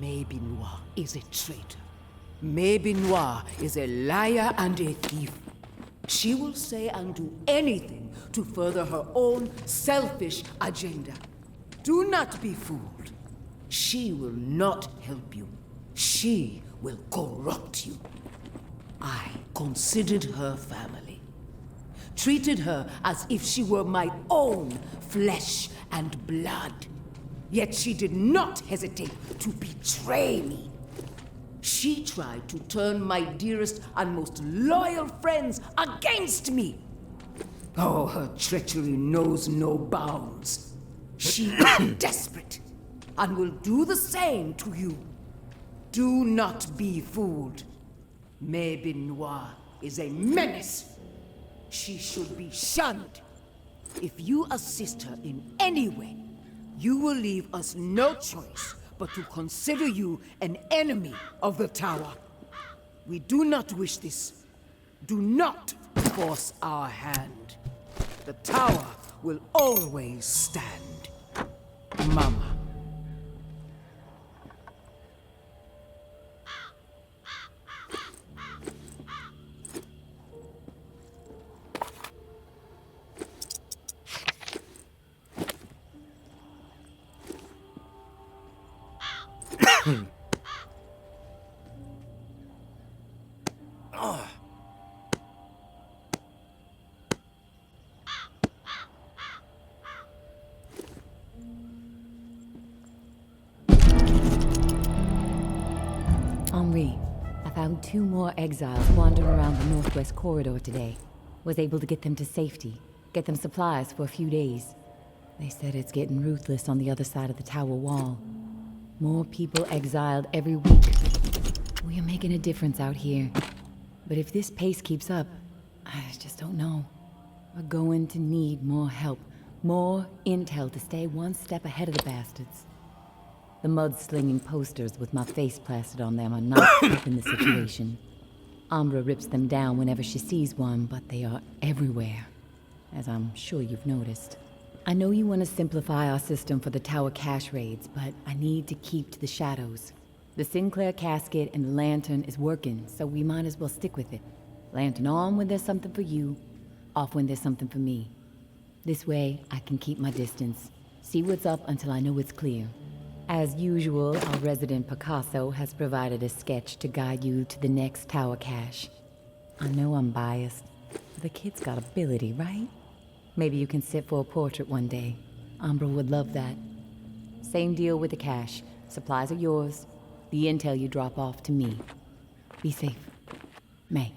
Maybe Noir is a traitor. Maybe Noir is a liar and a thief. She will say and do anything to further her own selfish agenda. Do not be fooled. She will not help you. She will corrupt you. I considered her family. Treated her as if she were my own flesh and blood. Yet she did not hesitate to betray me. She tried to turn my dearest and most loyal friends against me. Oh, her treachery knows no bounds. She is desperate and will do the same to you. Do not be fooled. Maybe Noir is a menace. She should be shunned. If you assist her in any way, you will leave us no choice but to consider you an enemy of the Tower. We do not wish this. Do not force our hand. The Tower will always stand. Mama. Henri, I found 2 more exiles wandering around the northwest corridor today. Was able to get them to safety, get them supplies for a few days. They said it's getting ruthless on the other side of the tower wall. More people exiled every week. We are making a difference out here. But if this pace keeps up, I just don't know. We're going to need more help, more intel to stay one step ahead of the bastards. The mud-slinging posters with my face plastered on them are not helping the situation. Umbra rips them down whenever she sees one, but they are everywhere, as I'm sure you've noticed. I know you want to simplify our system for the tower cache raids, but I need to keep to the shadows. The Sinclair casket and the lantern is working, so we might as well stick with it. Lantern on when there's something for you, off when there's something for me. This way, I can keep my distance, see what's up until I know it's clear. As usual, our resident Picasso has provided a sketch to guide you to the next tower cache. I know I'm biased, but the kid's got ability, right? Maybe you can sit for a portrait one day. Umbra would love that. Same deal with the cache. Supplies are yours. The intel you drop off to me. Be safe. May.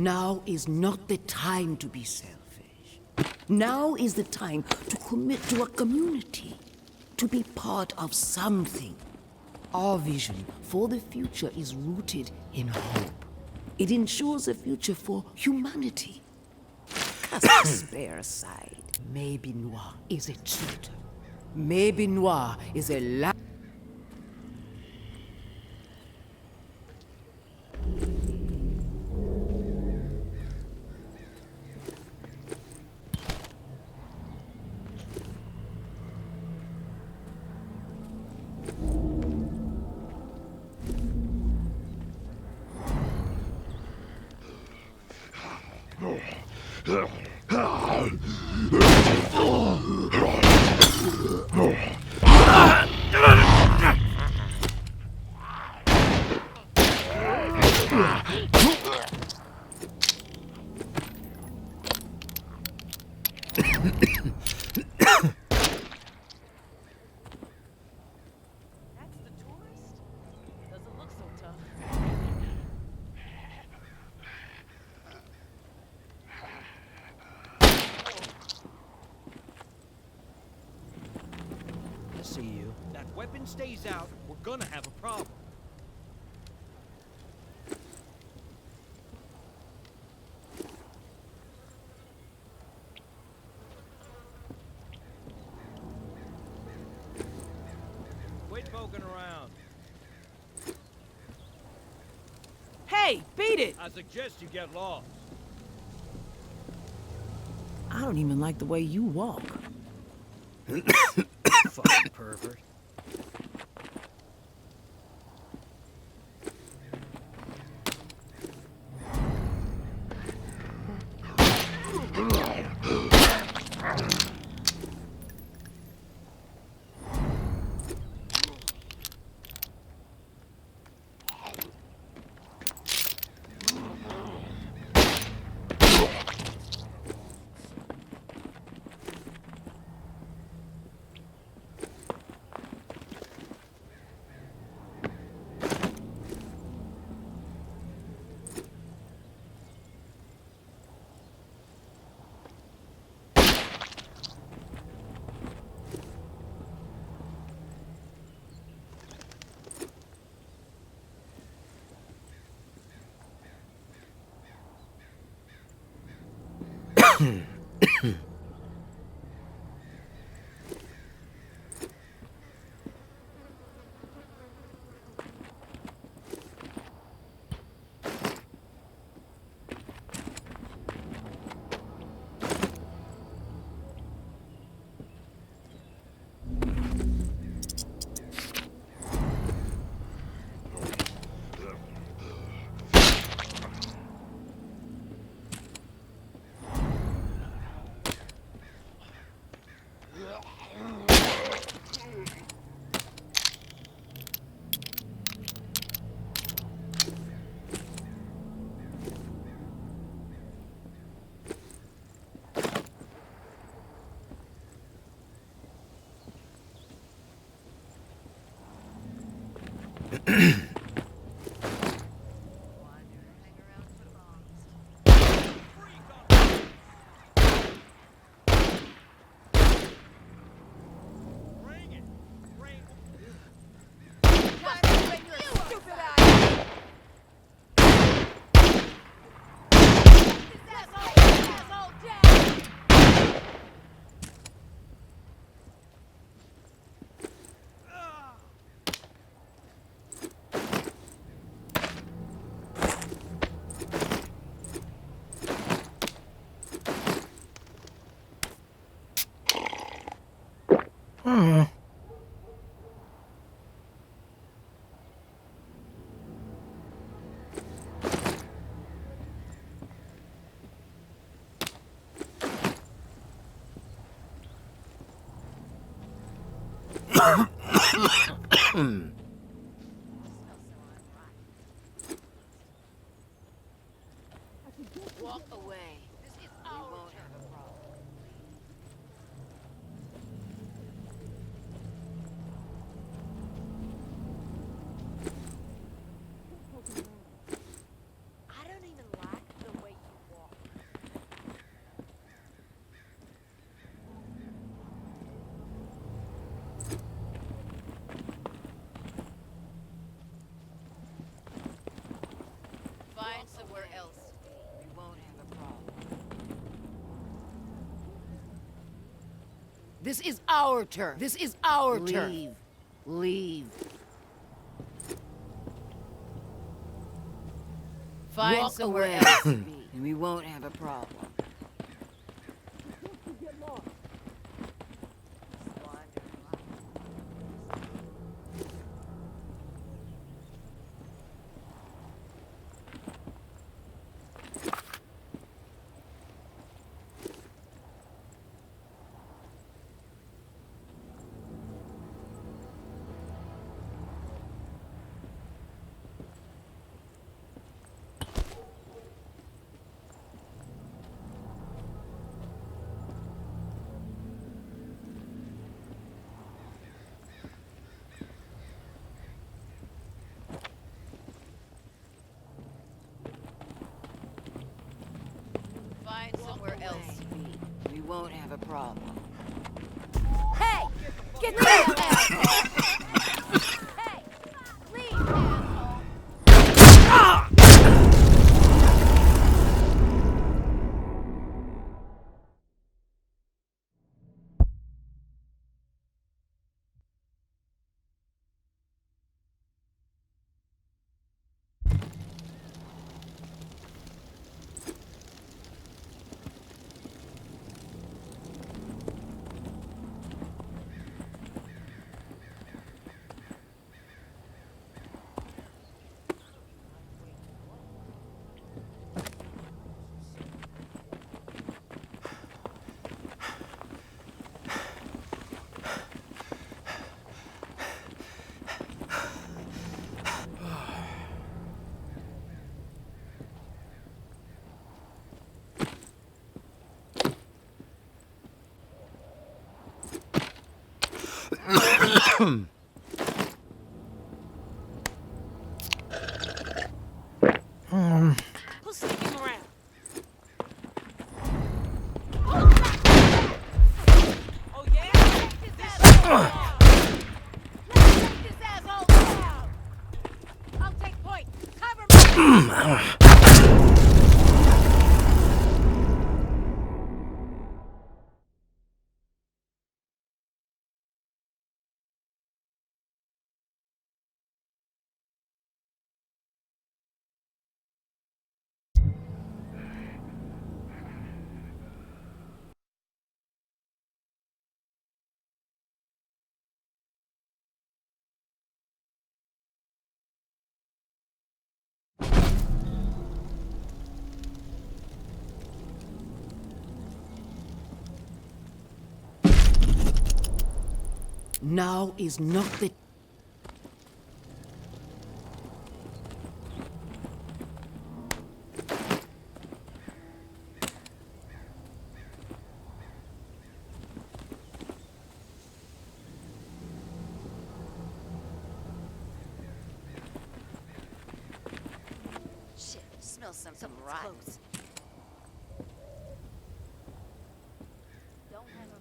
Now is not the time to be selfish. Now is the time to commit to a community, to be part of something. Our vision for the future is rooted in hope. It ensures a future for humanity. Cast despair aside. Maybe Noir is a traitor. Maybe Noir is a liar. See you. That weapon stays out, we're gonna have a problem. Quit poking around. Hey, beat it! I suggest you get lost. I don't even like the way you walk. Fucking pervert. Walk away. We won't have a problem. I don't even like the way This is our turf. This is our turf. Leave. Leave. Find Walk somewhere away. else to be, and we won't have a problem. Find somewhere else to be. We won't have a problem. Hey! Get down, asshole! Hey! Leave, asshole! Who's sneaking around? Oh, yeah? Take this asshole down! I'll take point. Cover me! Now is not the... Shit, smell something rotten. Don't hang around.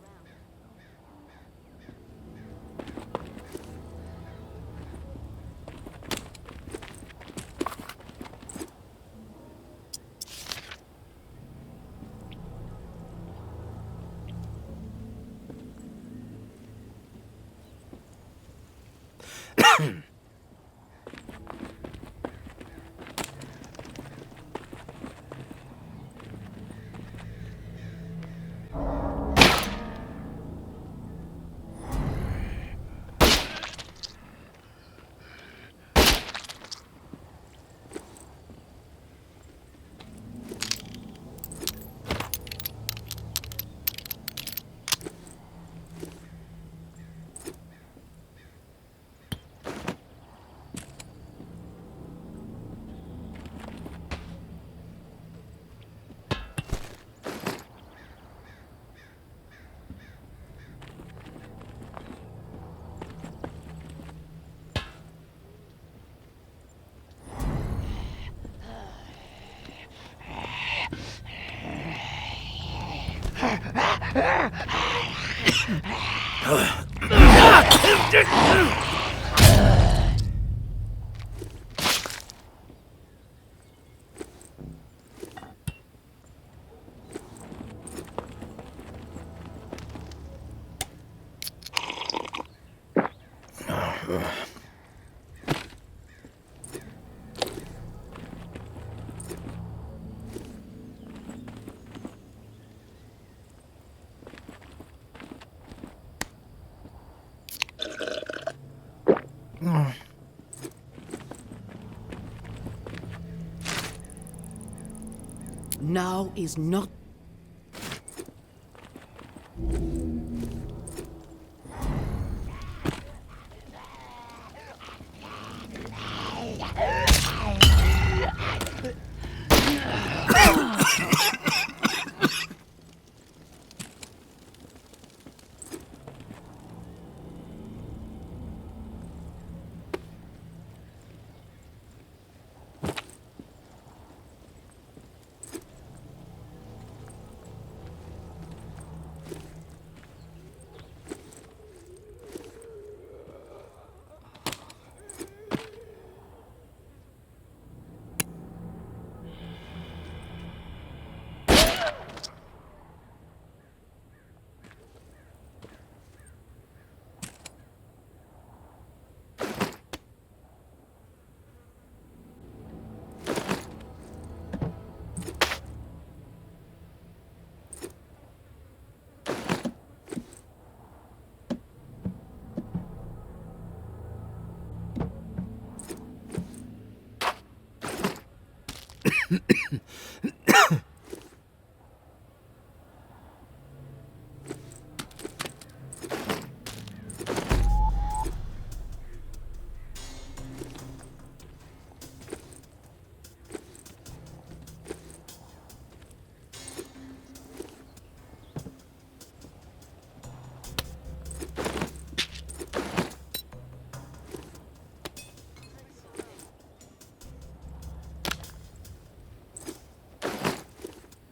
Now is not.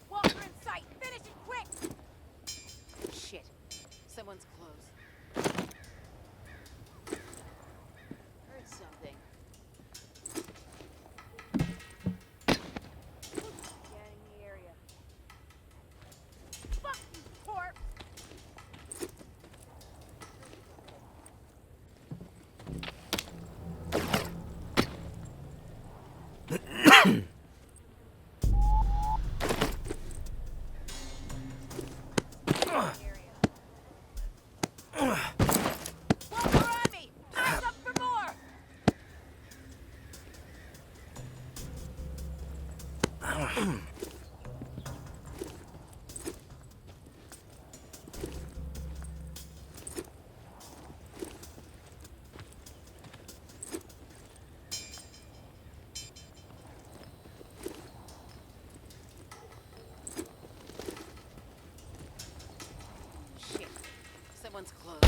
Walker in sight. Finish it quick. Shit. Someone's close. Heard something. Scanning the area. Fuck you, corpse! Walker on me! Eyes up for more! Shit. Someone's close.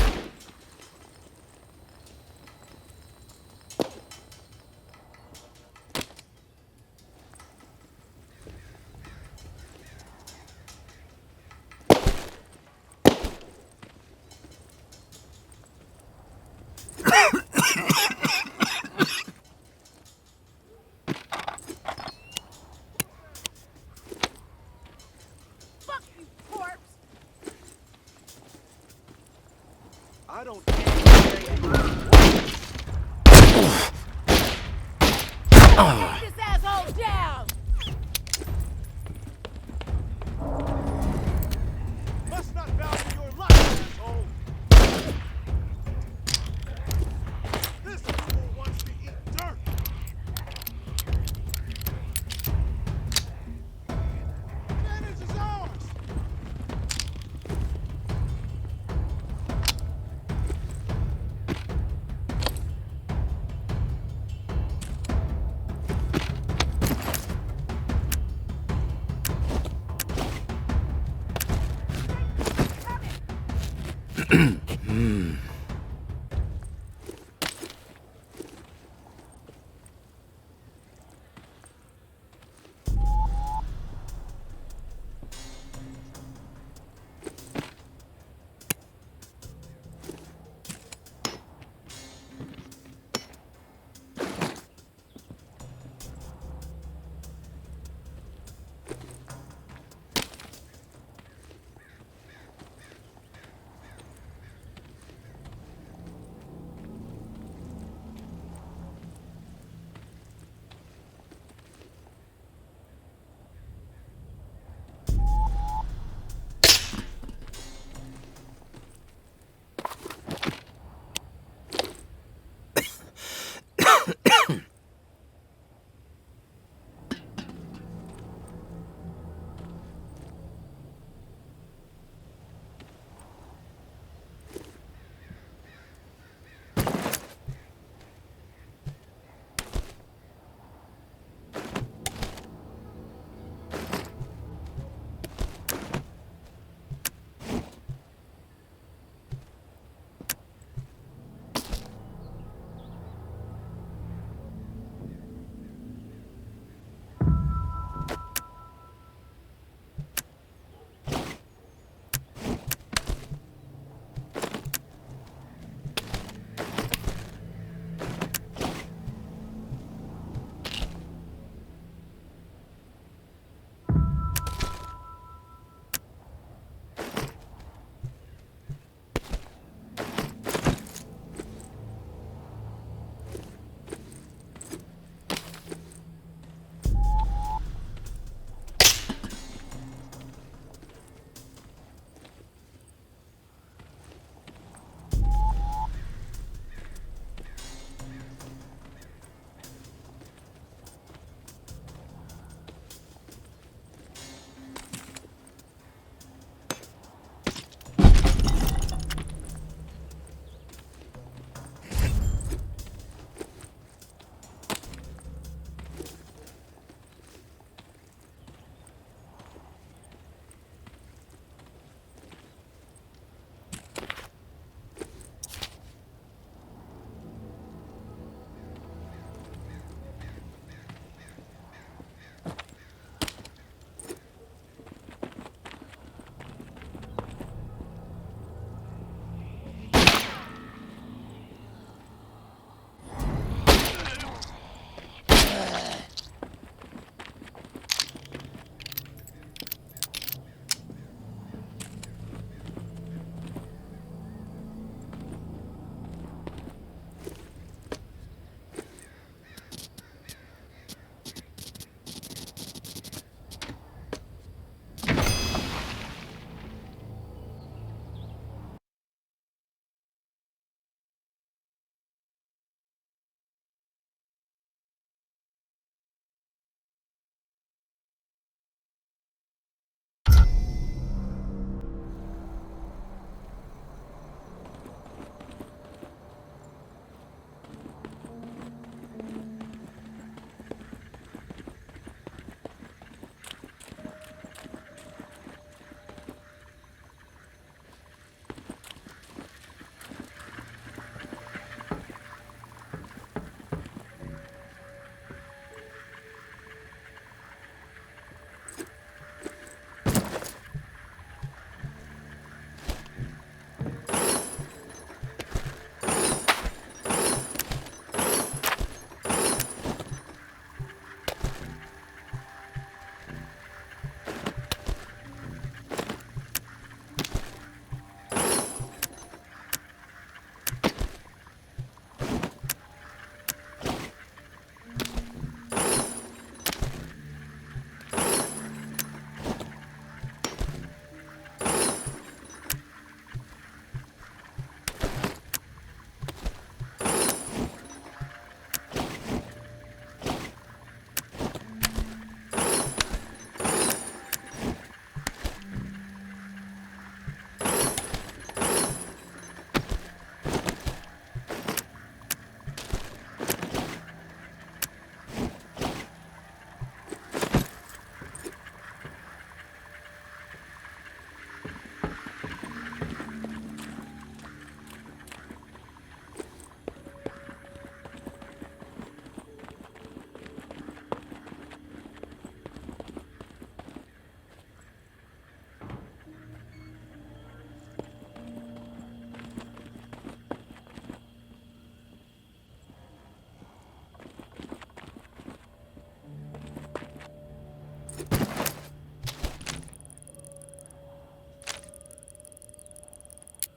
Fuck you, corpse! I don't care what Take this asshole down! must not value your life, asshole. This fool wants to eat dirt. Advantage is ours.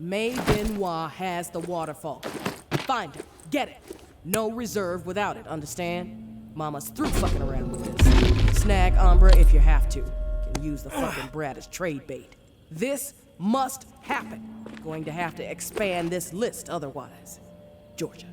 May Benoit has the waterfall. Find her. Get it. No reserve without it, understand? Mama's through fucking around with this. Snag Umbra if you have to. Can use the fucking brat as trade bait. This must happen. Going to have to expand this list otherwise. Georgia.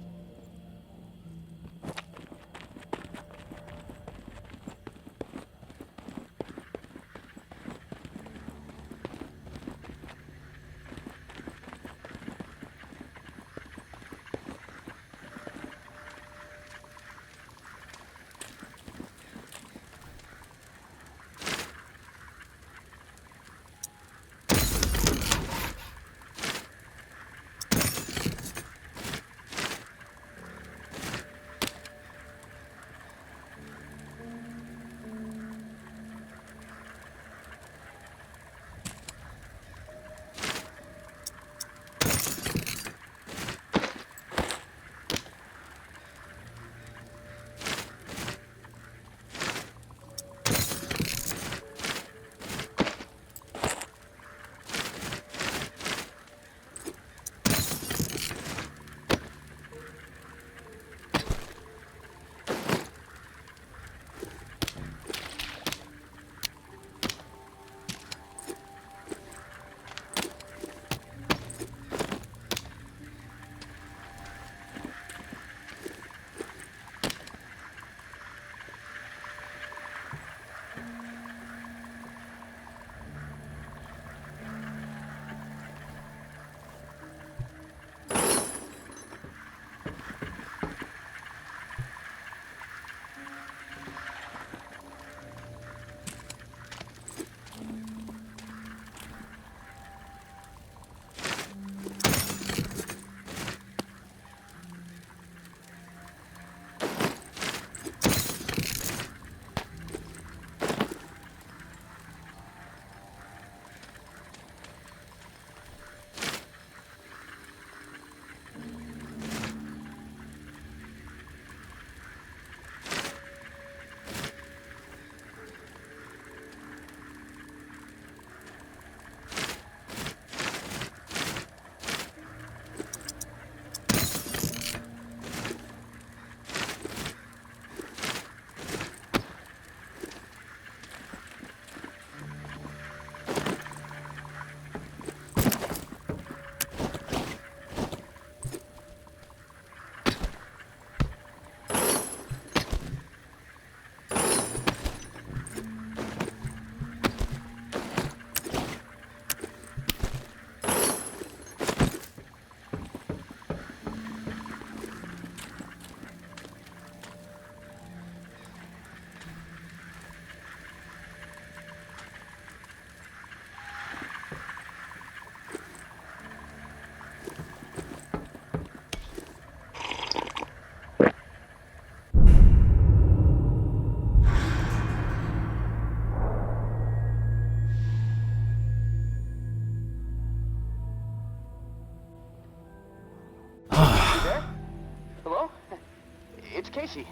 Casey,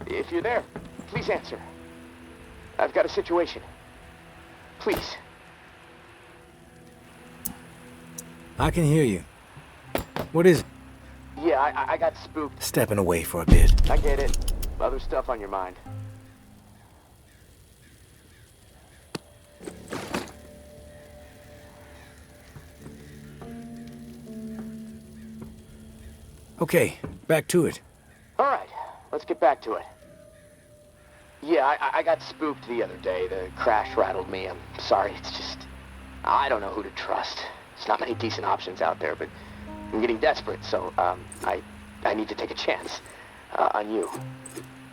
if you're there, please answer. I've got a situation. Please. I can hear you. What is it? Yeah, I got spooked. Stepping away for a bit. I get it. Other stuff on your mind. Okay, back to it. All right, let's get back to it. Yeah, I got spooked the other day. The crash rattled me. I'm sorry, it's just... I don't know who to trust. There's not many decent options out there, but I'm getting desperate, so, I need to take a chance, on you.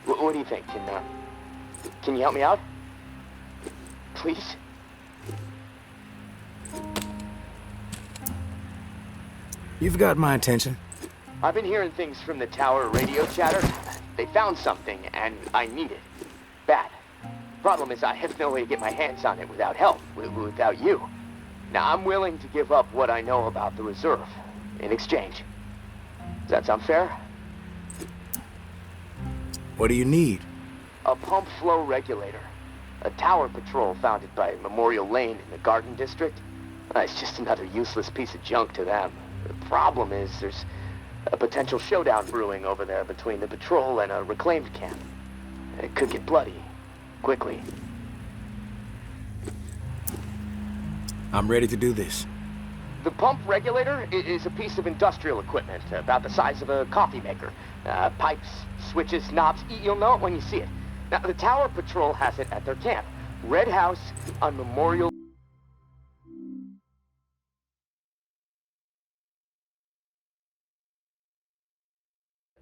What do you think? Can you help me out? Please? You've got my attention. I've been hearing things from the tower radio chatter. They found something, and I need it. Bad. Problem is, I have no way to get my hands on it without help, without you. Now, I'm willing to give up what I know about the reserve, in exchange. Does that sound fair? What do you need? A pump flow regulator. A tower patrol founded by Memorial Lane in the Garden District. It's just another useless piece of junk to them. The problem is there's a potential showdown brewing over there between the patrol and a reclaimed camp. It could get bloody, quickly. I'm ready to do this. The pump regulator is a piece of industrial equipment about the size of a coffee maker. Pipes, switches, knobs, you'll know it when you see it. Now, the Tower Patrol has it at their camp. Red House on Memorial...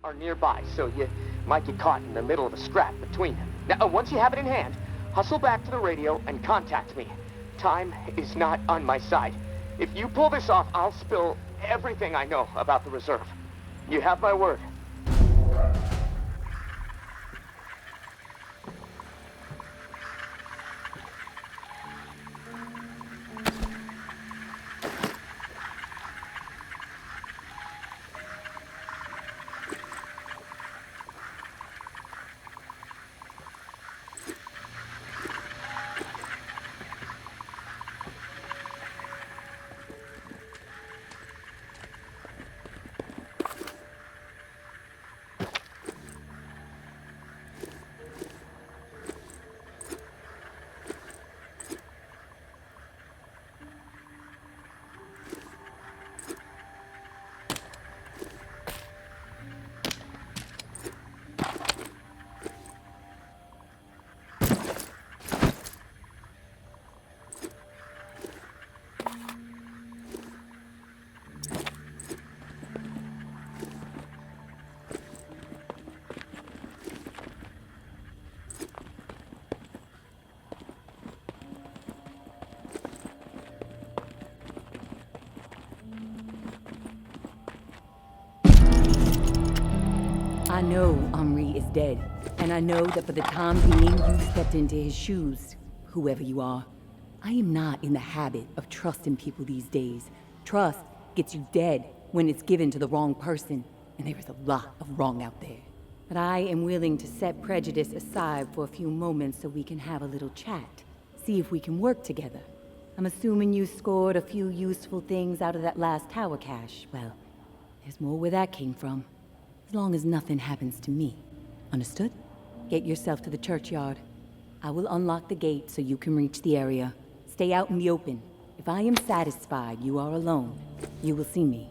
are nearby, so you might get caught in the middle of a scrap between them. Now, once you have it in hand, hustle back to the radio and contact me. Time is not on my side. If you pull this off, I'll spill everything I know about the reserve. You have my word. I know Henri is dead, and I know that for the time being you stepped into his shoes, whoever you are. I am not in the habit of trusting people these days. Trust gets you dead when it's given to the wrong person, and there is a lot of wrong out there. But I am willing to set prejudice aside for a few moments so we can have a little chat, see if we can work together. I'm assuming you scored a few useful things out of that last tower cache. Well, there's more where that came from. As long as nothing happens to me. Understood? Get yourself to the churchyard. I will unlock the gate so you can reach the area. Stay out in the open. If I am satisfied you are alone, you will see me.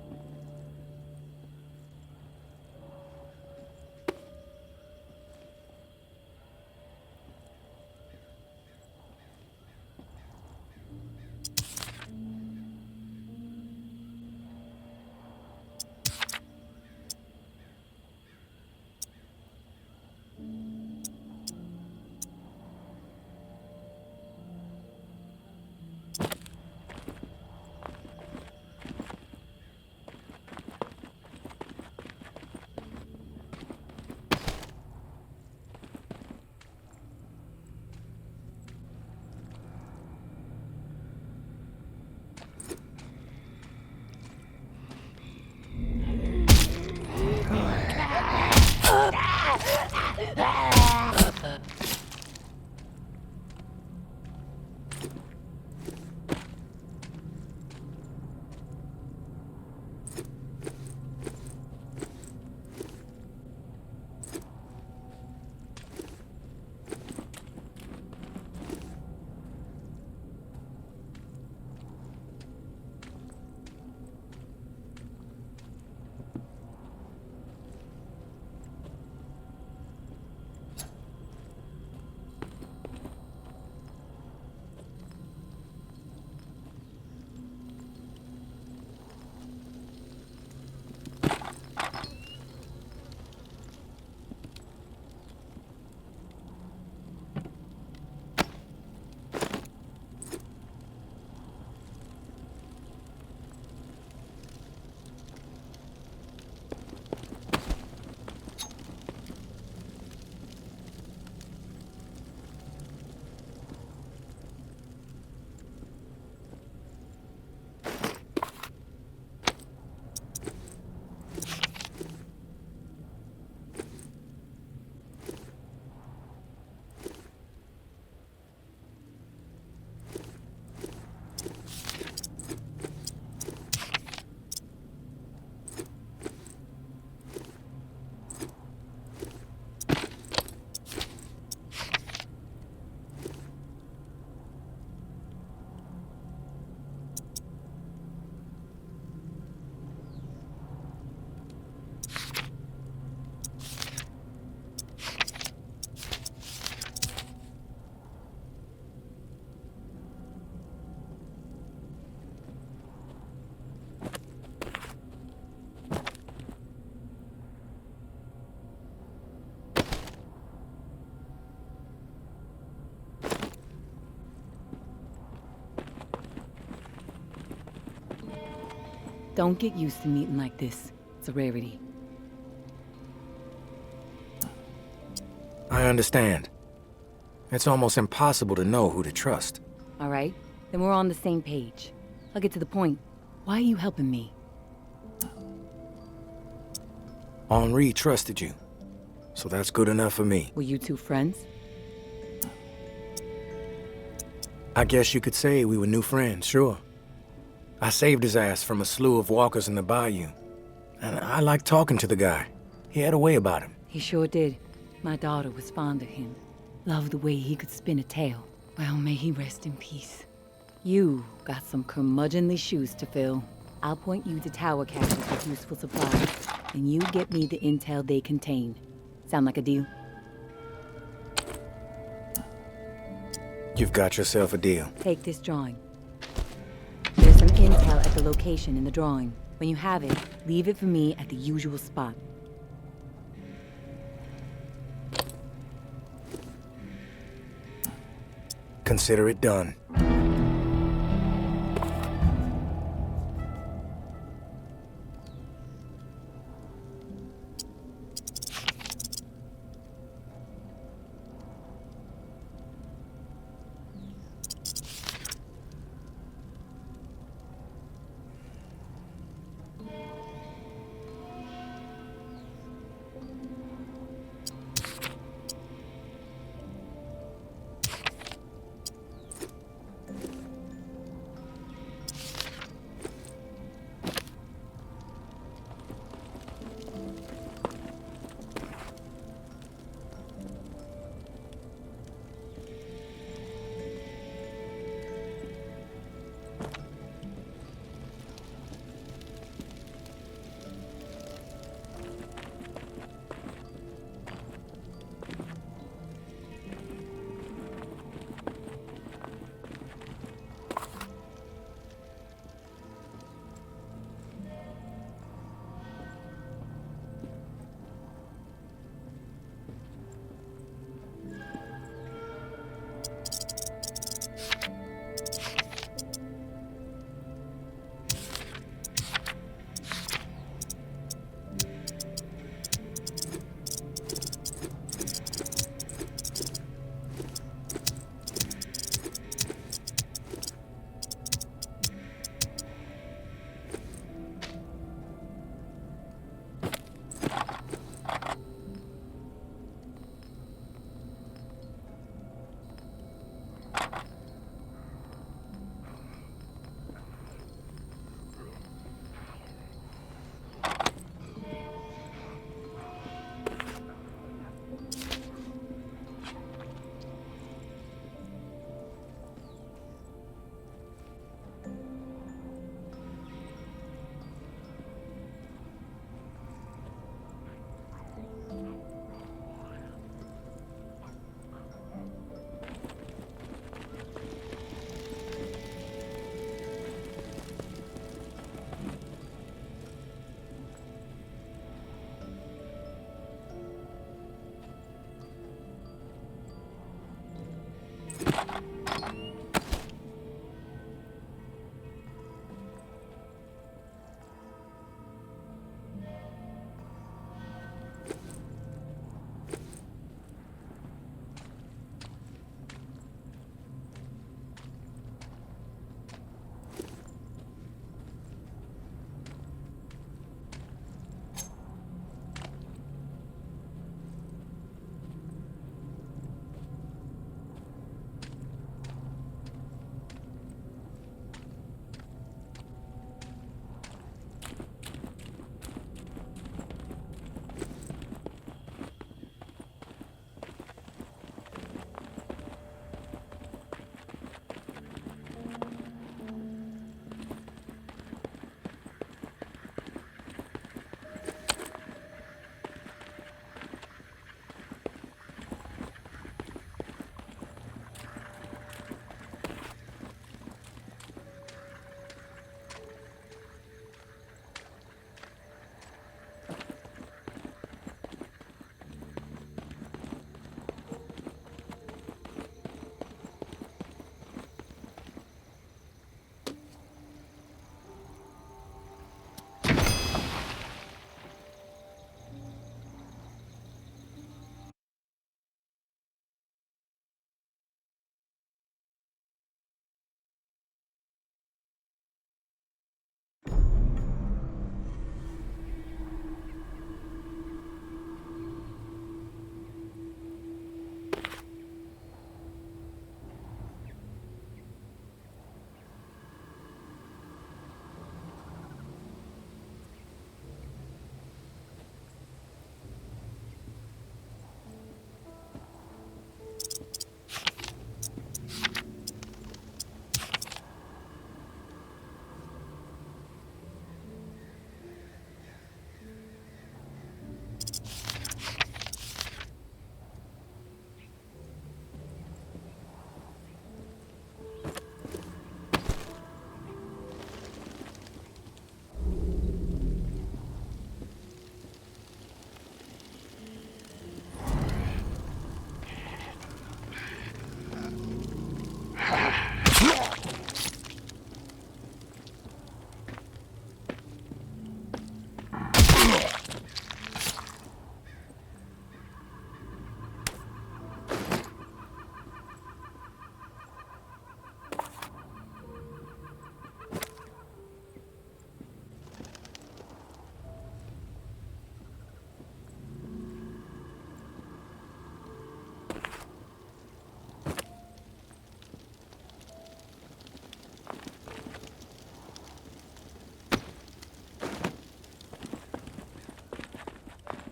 Don't get used to meeting like this. It's a rarity. I understand. It's almost impossible to know who to trust. All right? Then we're on the same page. I'll get to the point. Why are you helping me? Henri trusted you. So that's good enough for me. Were you two friends? I guess you could say we were new friends, sure. I saved his ass from a slew of walkers in the bayou. And I liked talking to the guy. He had a way about him. He sure did. My daughter was fond of him. Loved the way he could spin a tale. Well, may he rest in peace. You got some curmudgeonly shoes to fill. I'll point you to tower caches with useful supplies, and you get me the intel they contain. Sound like a deal? You've got yourself a deal. Take this drawing. There's some intel at the location in the drawing. When you have it, leave it for me at the usual spot. Consider it done.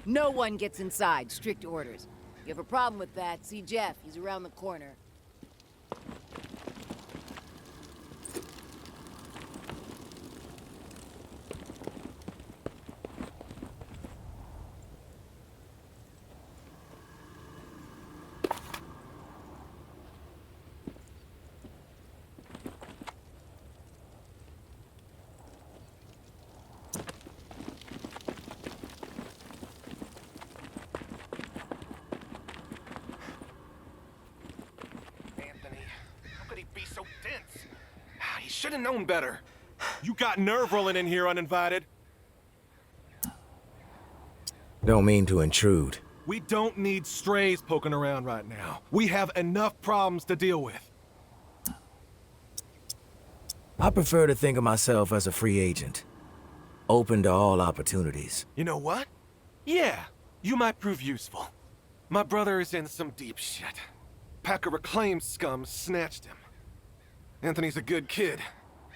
No one gets inside. Strict orders. If you have a problem with that, see Jeff. He's around the corner. So dense. He should have known better. You got nerve rolling in here uninvited. Don't mean to intrude. We don't need strays poking around right now. We have enough problems to deal with. I prefer to think of myself as a free agent. Open to all opportunities. You know what? Yeah, you might prove useful. My brother is in some deep shit. Pack of reclaimed scum snatched him. Anthony's a good kid.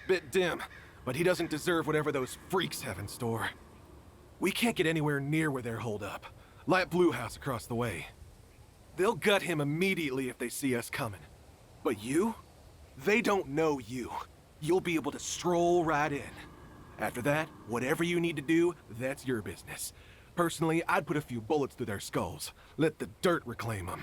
Bit dim, but he doesn't deserve whatever those freaks have in store. We can't get anywhere near where they're holed up. Light Blue House across the way. They'll gut him immediately if they see us coming. But you? They don't know you. You'll be able to stroll right in. After that, whatever you need to do, that's your business. Personally, I'd put a few bullets through their skulls. Let the dirt reclaim them.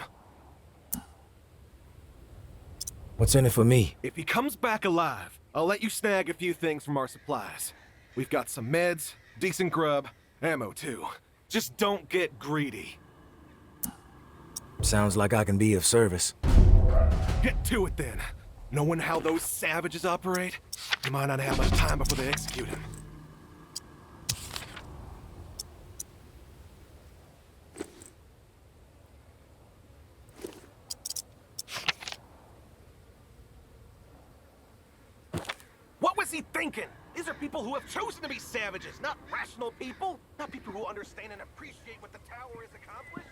What's in it for me? If he comes back alive, I'll let you snag a few things from our supplies. We've got some meds, decent grub, ammo too. Just don't get greedy. Sounds like I can be of service. Get to it then. Knowing how those savages operate, you might not have much time before they execute him. What was he thinking? These are people who have chosen to be savages, not rational people. Not people who understand and appreciate what the tower has accomplished.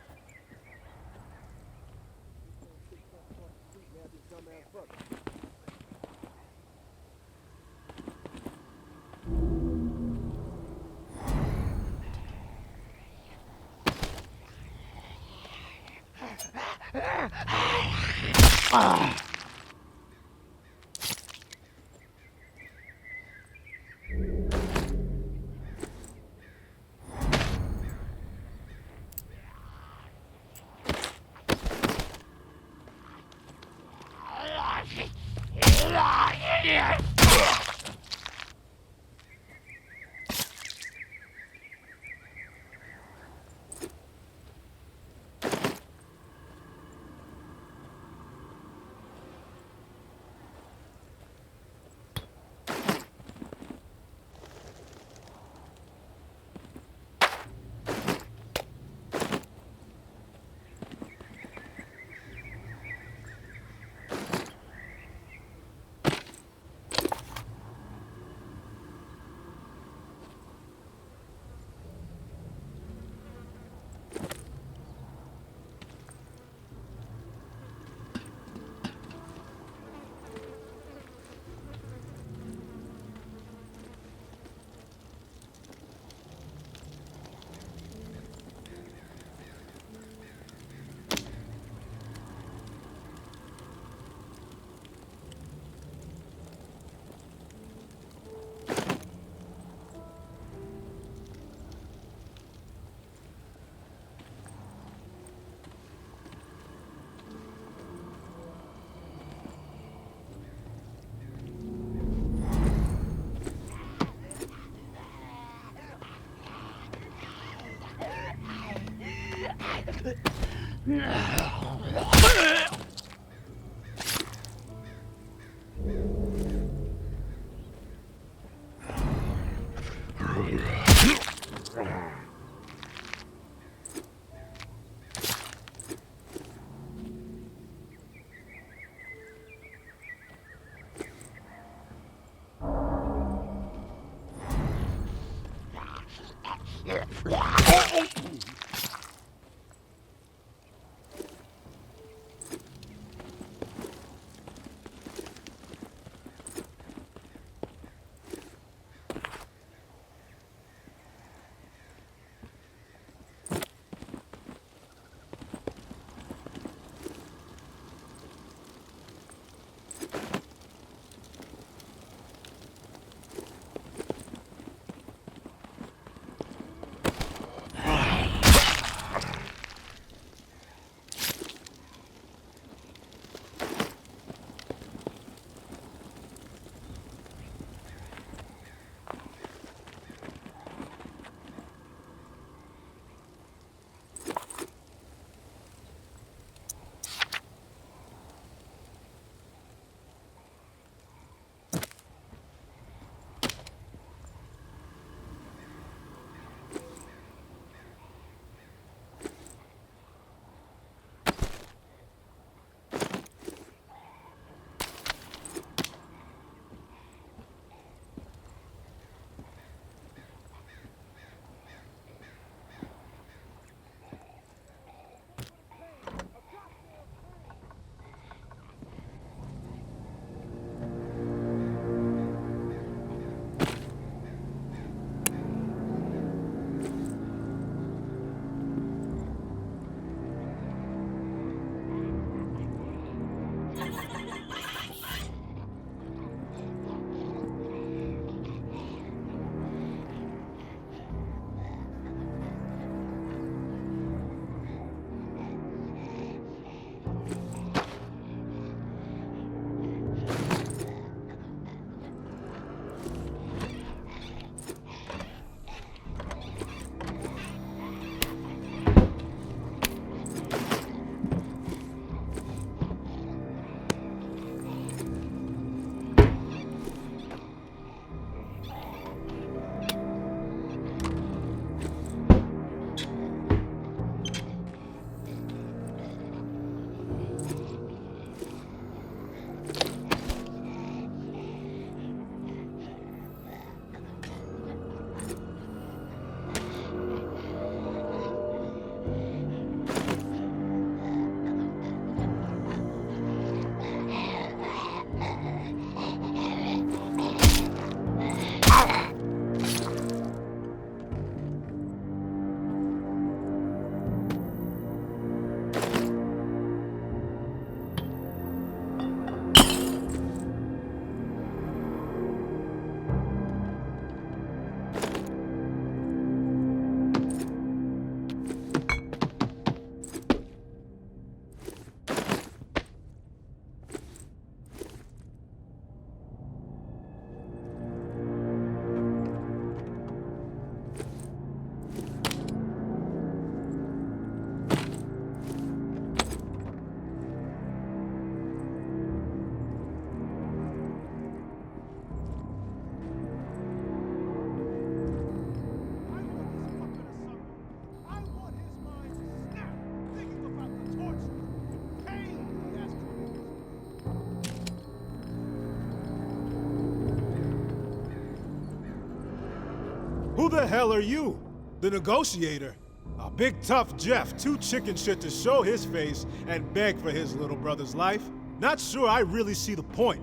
Who the hell are you? The negotiator? A big tough Jeff, too chicken shit to show his face and beg for his little brother's life? Not sure I really see the point.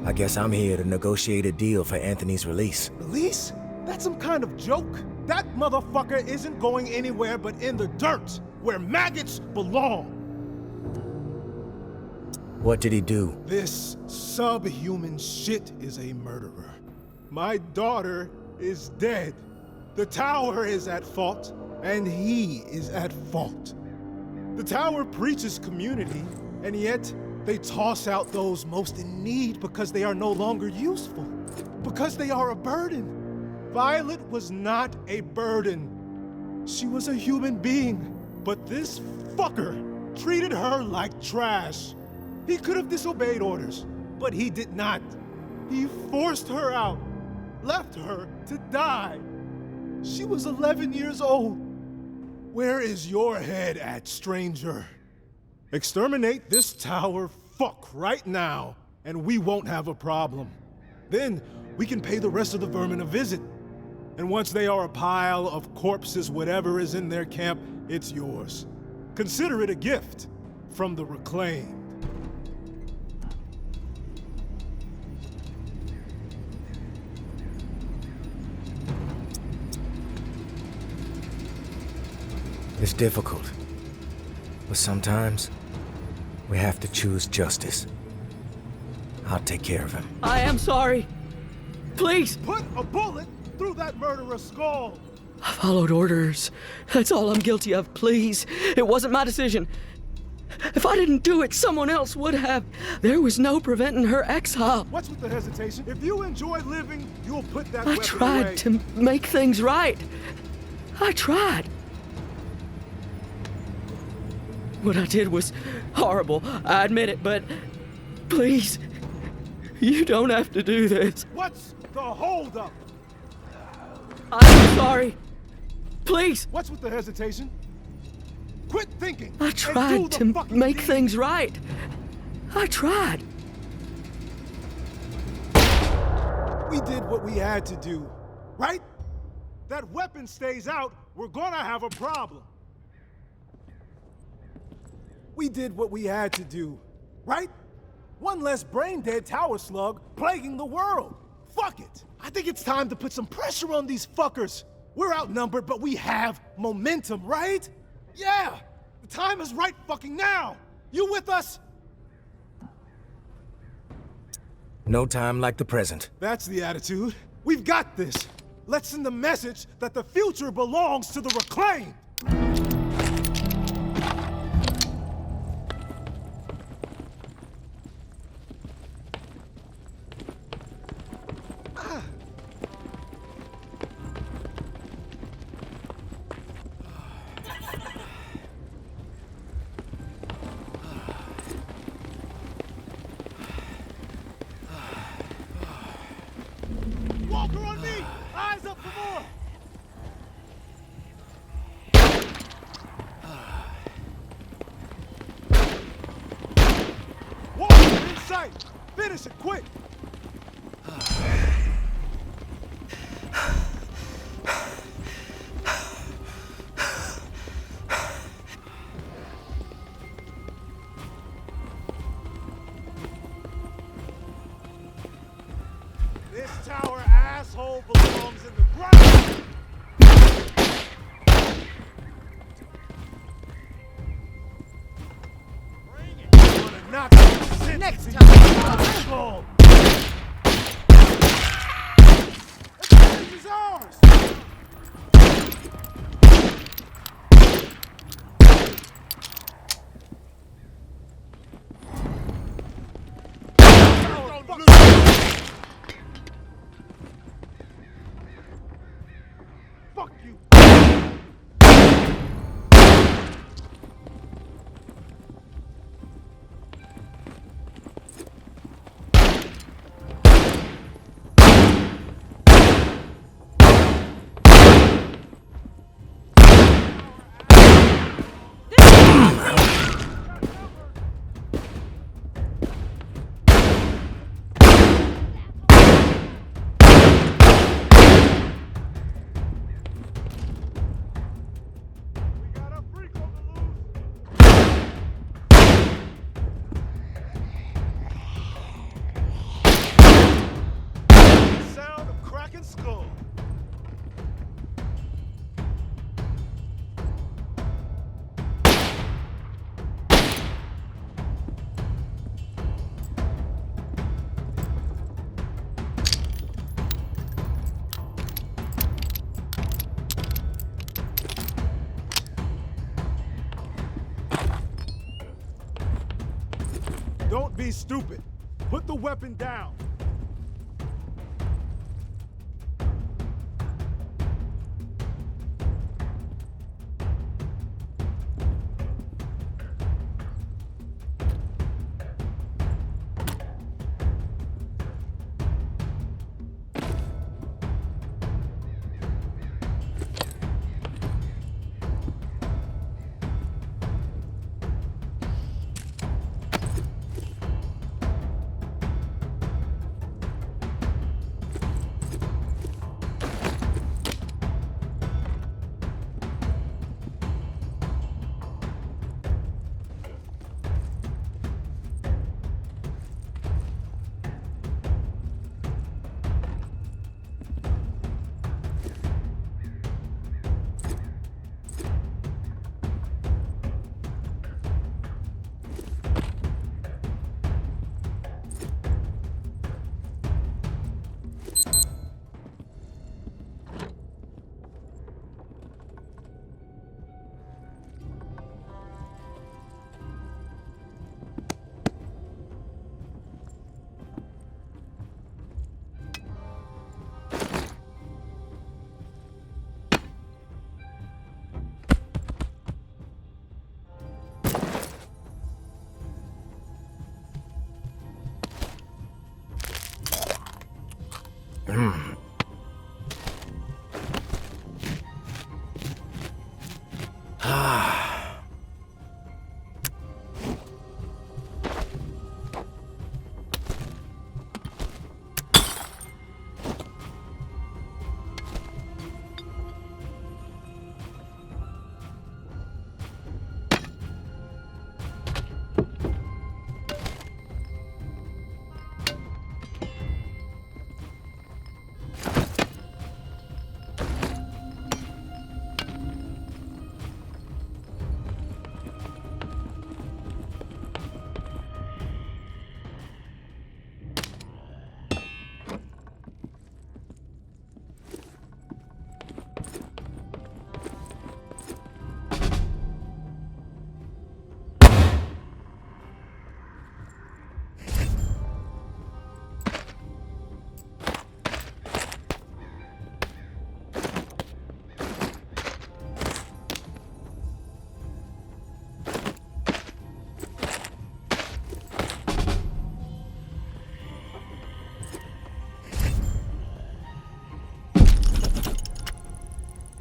I guess I'm here to negotiate a deal for Anthony's release. Release? That's some kind of joke? That motherfucker isn't going anywhere but in the dirt, where maggots belong. What did he do? This subhuman shit is a murderer. My daughter is dead. The tower is at fault, and he is at fault. The tower preaches community, and yet they toss out those most in need because they are no longer useful, because they are a burden. Violet was not a burden. She was a human being, but this fucker treated her like trash. He could have disobeyed orders, but he did not. He forced her out, left her to die. She was 11 years old. Where is your head at, stranger? Exterminate this tower fuck right now, and we won't have a problem. Then we can pay the rest of the vermin a visit. And once they are a pile of corpses, whatever is in their camp, it's yours. Consider it a gift from the reclaimed. It's difficult. But sometimes, we have to choose justice. I'll take care of him. I am sorry. Please. Put a bullet through that murderer's skull. I followed orders. That's all I'm guilty of, please. It wasn't my decision. If I didn't do it, someone else would have. There was no preventing her exile. What's with the hesitation? If you enjoy living, you'll put that I weapon tried away. to make things right. I tried. What I did was horrible, I admit it, but please, you don't have to do this. What's the holdup? I'm sorry. Please. What's with the hesitation? Quit thinking. I tried to make things right. I tried. We did what we had to do, right? That weapon stays out, we're gonna have a problem. We did what we had to do, right? One less brain-dead tower slug plaguing the world. Fuck it. I think it's time to put some pressure on these fuckers. We're outnumbered, but we have momentum, right? Yeah! The time is right fucking now! You with us? No time like the present. That's the attitude. We've got this. Let's send the message that the future belongs to the reclaimed. Walker on me! Eyes up for more! Walker in sight! Finish it quick! This tower asshole belongs in the ground! Bring it! I'm gonna knock the next time! This is ours! Fuck you! fucking skull. Don't be stupid. Put the weapon down.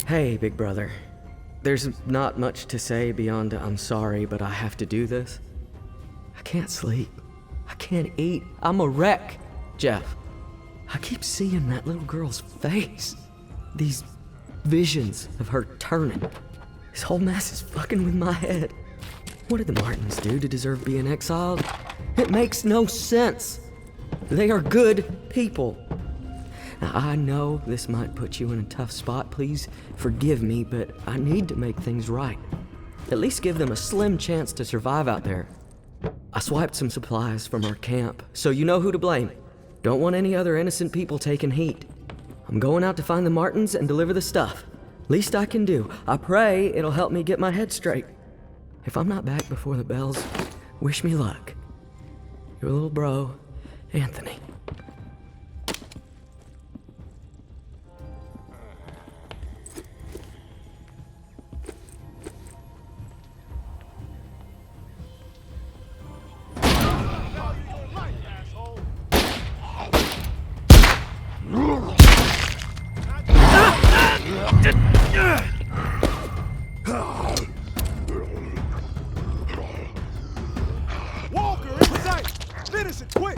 Hey, big brother. There's not much to say beyond I'm sorry, but I have to do this. I can't sleep. I can't eat. I'm a wreck, Jeff. I keep seeing that little girl's face. These visions of her turning. This whole mess is fucking with my head. What did the Martins do to deserve being exiled? It makes no sense. They are good people. Now, I know this might put you in a tough spot. Please forgive me, but I need to make things right. At least give them a slim chance to survive out there. I swiped some supplies from our camp, so you know who to blame. Don't want any other innocent people taking heat. I'm going out to find the Martins and deliver the stuff. Least I can do. I pray it'll help me get my head straight. If I'm not back before the bells, wish me luck. Your little bro, Anthony. Walker, in sight! Finish it, quick!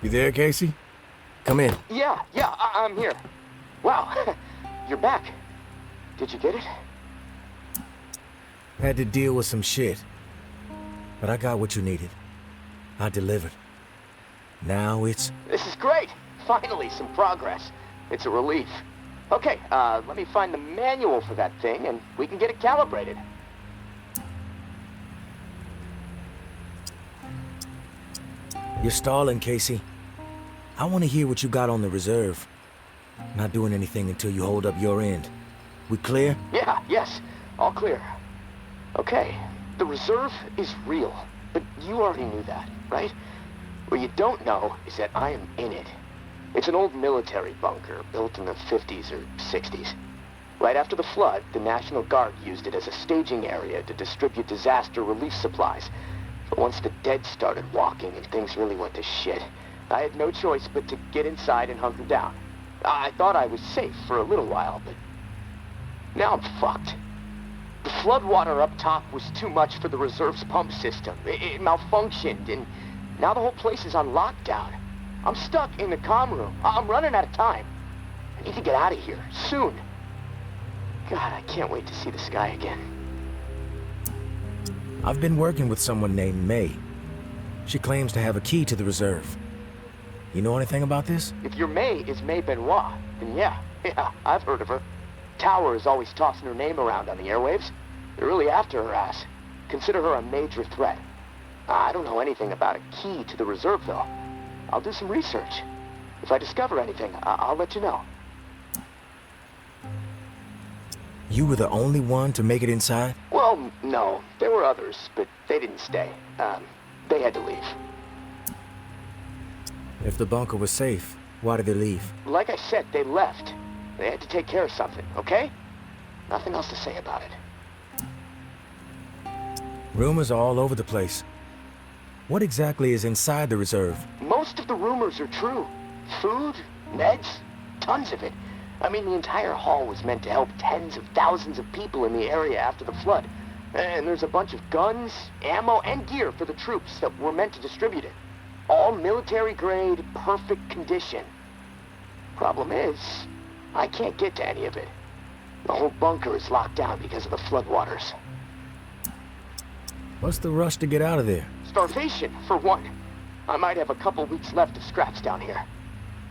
You there, Casey? Come in. Yeah, I'm here. Wow, you're back. Did you get it? Had to deal with some shit. But I got what you needed. I delivered. Now it's... This is great. Finally, some progress. It's a relief. Okay, let me find the manual for that thing and we can get it calibrated. You're stalling, Casey. I want to hear what you got on the reserve. Not doing anything until you hold up your end. We clear? Yeah, yes. All clear. Okay, the reserve is real. But you already knew that, right? What you don't know is that I am in it. It's an old military bunker built in the 50s or 60s. Right after the flood, the National Guard used it as a staging area to distribute disaster relief supplies. But once the dead started walking and things really went to shit, I had no choice but to get inside and hunker down. I thought I was safe for a little while, but now I'm fucked. The floodwater up top was too much for the reserve's pump system. It malfunctioned, and now the whole place is on lockdown. I'm stuck in the comm room. I'm running out of time. I need to get out of here, soon. God, I can't wait to see the sky again. I've been working with someone named May. She claims to have a key to the reserve. You know anything about this? If your May is May Benoit, then yeah, I've heard of her. Tower is always tossing her name around on the airwaves. They're really after her ass. Consider her a major threat. I don't know anything about a key to the reserve, though. I'll do some research. If I discover anything, I'll let you know. You were the only one to make it inside? Well, no. There were others, but they didn't stay. They had to leave. If the bunker was safe, why did they leave? Like I said, they left. They had to take care of something, okay? Nothing else to say about it. Rumors are all over the place. What exactly is inside the reserve? Most of the rumors are true. Food, meds, tons of it. I mean, the entire hall was meant to help tens of thousands of people in the area after the flood. And there's a bunch of guns, ammo, and gear for the troops that were meant to distribute it. All military-grade, perfect condition. Problem is, I can't get to any of it. The whole bunker is locked down because of the floodwaters. What's the rush to get out of there? Starvation, for one. I might have a couple weeks left of scraps down here.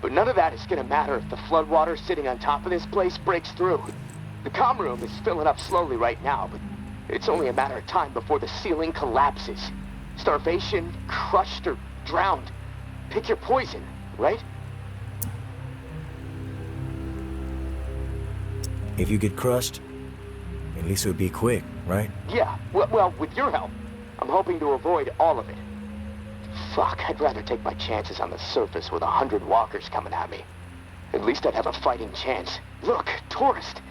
But none of that is gonna matter if the floodwater sitting on top of this place breaks through. The comm room is filling up slowly right now, but it's only a matter of time before the ceiling collapses. Starvation, crushed, or drowned. Pick your poison, right? If you get crushed, at least it would be quick, right? Yeah, well, with your help, I'm hoping to avoid all of it. Fuck, I'd rather take my chances on the surface with 100 walkers coming at me. At least I'd have a fighting chance. Look, tourist,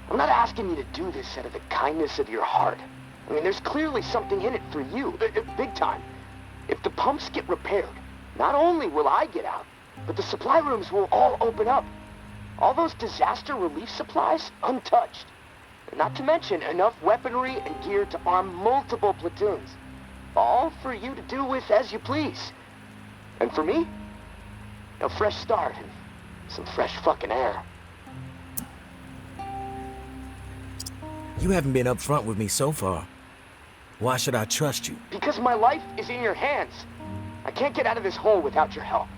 I'm not asking you to do this out of the kindness of your heart. I mean, there's clearly something in it for you, big time. If the pumps get repaired, not only will I get out, but the supply rooms will all open up. All those disaster relief supplies, untouched. Not to mention enough weaponry and gear to arm multiple platoons. All for you to do with as you please. And for me, a fresh start and some fresh fucking air. You haven't been upfront with me so far. Why should I trust you? Because my life is in your hands. I can't get out of this hole without your help.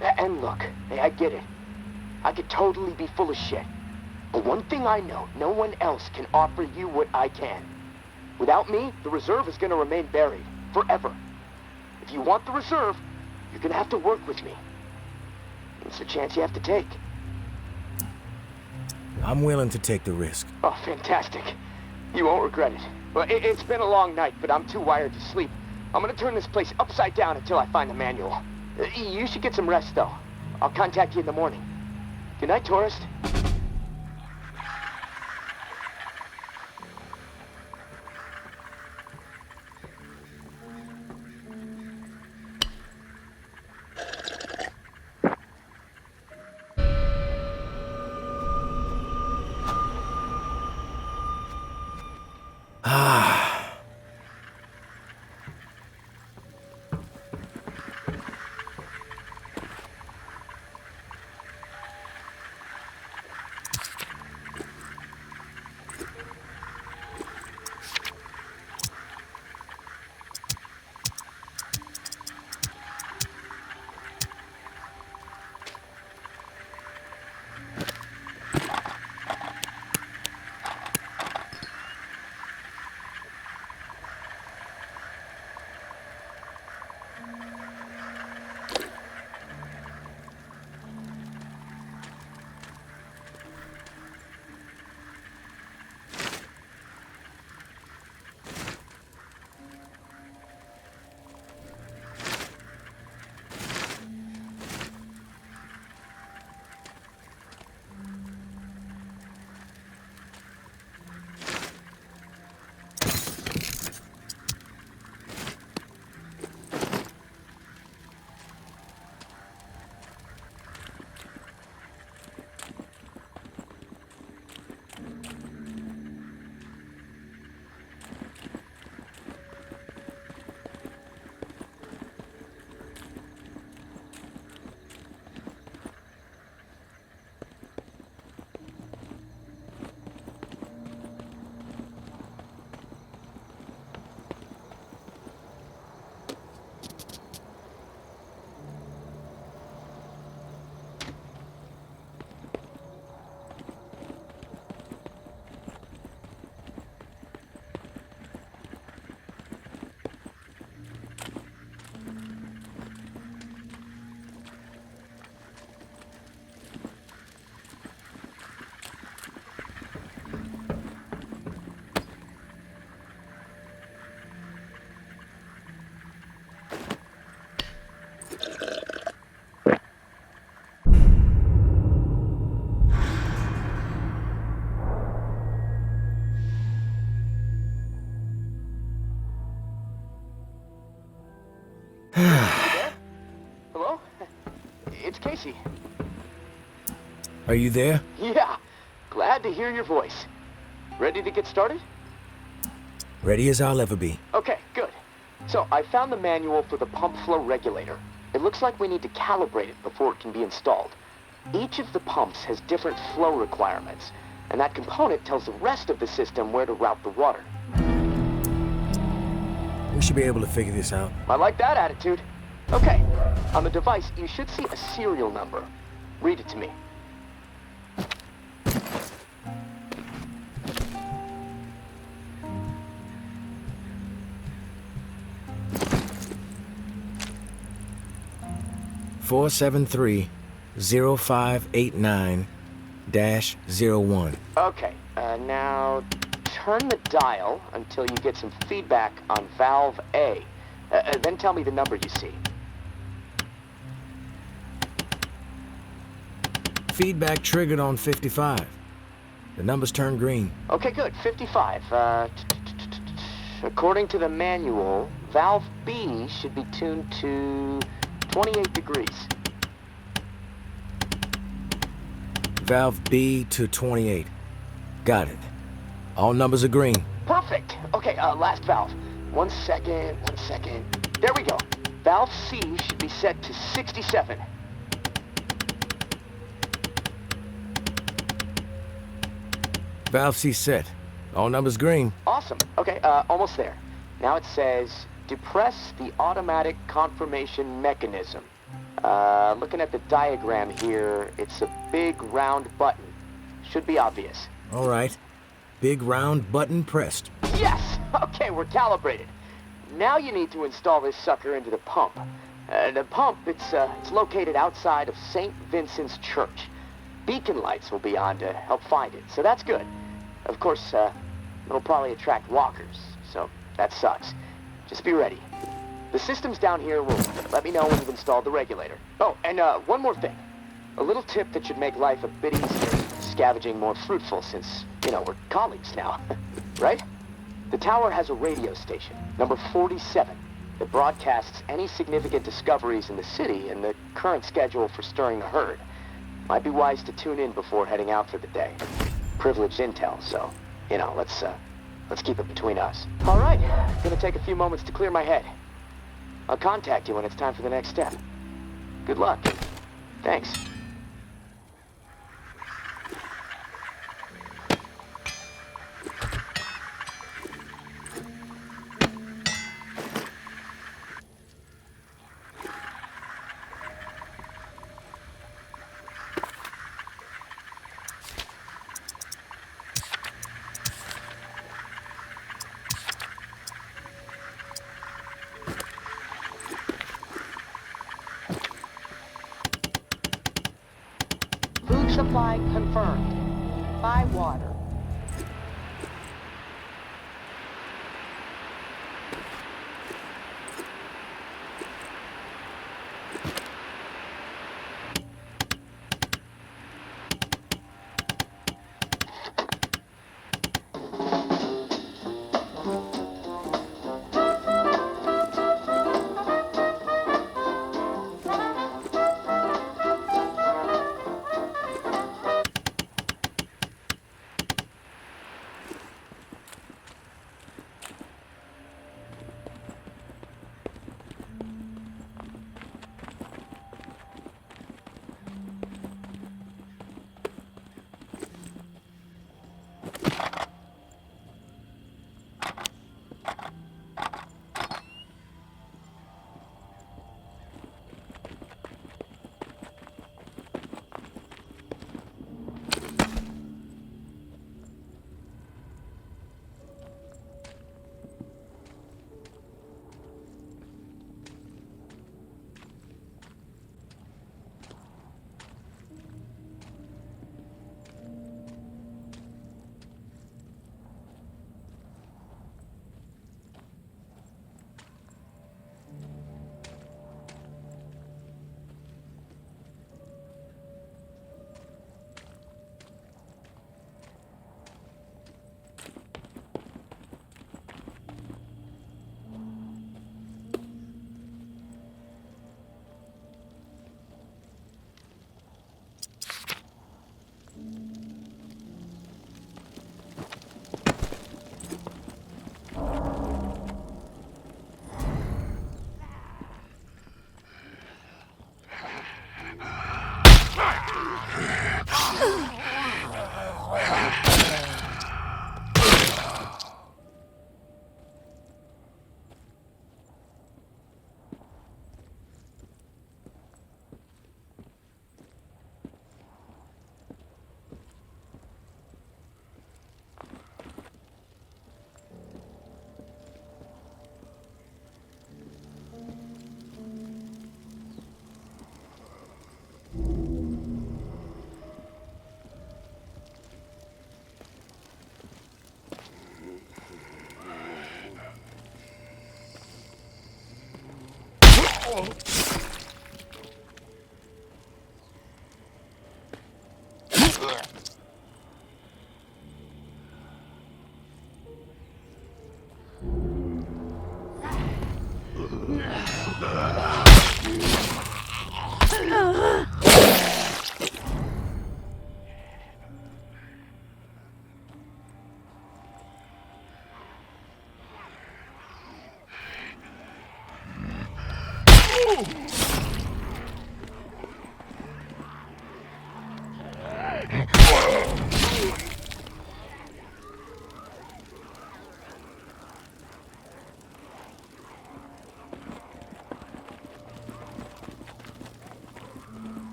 And look, I get it. I could totally be full of shit. But one thing I know, no one else can offer you what I can. Without me, the reserve is gonna remain buried. Forever. If you want the reserve, you're gonna have to work with me. It's a chance you have to take. I'm willing to take the risk. Oh, fantastic. You won't regret it. Well, it's been a long night, but I'm too wired to sleep. I'm gonna turn this place upside down until I find the manual. You should get some rest, though. I'll contact you in the morning. Good night, tourist. there? Hello? It's Casey. Are you there? Yeah, glad to hear your voice. Ready to get started? Ready as I'll ever be. Okay, good. So, I found the manual for the pump flow regulator. It looks like we need to calibrate it before it can be installed. Each of the pumps has different flow requirements, and that component tells the rest of the system where to route the water. We should be able to figure this out. I like that attitude. Okay, on the device, you should see a serial number. Read it to me. Four 0730-589-01. Okay, now turn the dial until you get some feedback on valve A. Then tell me the number you see. Feedback triggered on 55. The numbers turned green. Okay, good. 55. According to the manual, valve B should be tuned to 28 degrees. Valve B to 28. Got it. All numbers are green. Perfect. Okay, last valve. One second. There we go. Valve C should be set to 67. Valve C set. All numbers green. Awesome. Okay, almost there. Now it says, depress the automatic confirmation mechanism. Looking at the diagram here, it's a big round button. Should be obvious. All right. Big round button pressed. Yes! Okay, we're calibrated. Now you need to install this sucker into the pump. The pump, it's located outside of St. Vincent's Church. Beacon lights will be on to help find it, so that's good. Of course, it'll probably attract walkers, so that sucks. Just be ready. The systems down here will let me know when you've installed the regulator. Oh, and one more thing. A little tip that should make life a bit easier, scavenging more fruitful since, we're colleagues now, right? The tower has a radio station, number 47, that broadcasts any significant discoveries in the city and the current schedule for stirring the herd. Might be wise to tune in before heading out for the day. Privileged intel, so, let's keep it between us. All right, gonna take a few moments to clear my head. I'll contact you when it's time for the next step. Good luck. Thanks. Food supply confirmed. By water.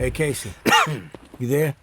Hey, Casey. You there?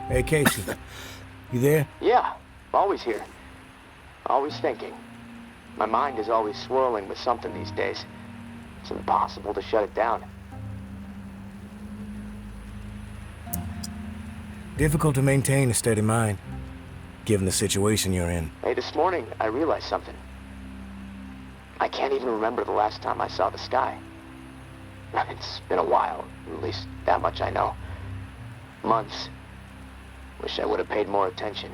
Hey, Casey. You there? Yeah, always here. Always thinking. My mind is always swirling with something these days. It's impossible to shut it down. Difficult to maintain a steady mind, given the situation you're in. Hey, this morning I realized something. I can't even remember the last time I saw the sky. It's been a while, at least that much I know. Months. Wish I would have paid more attention.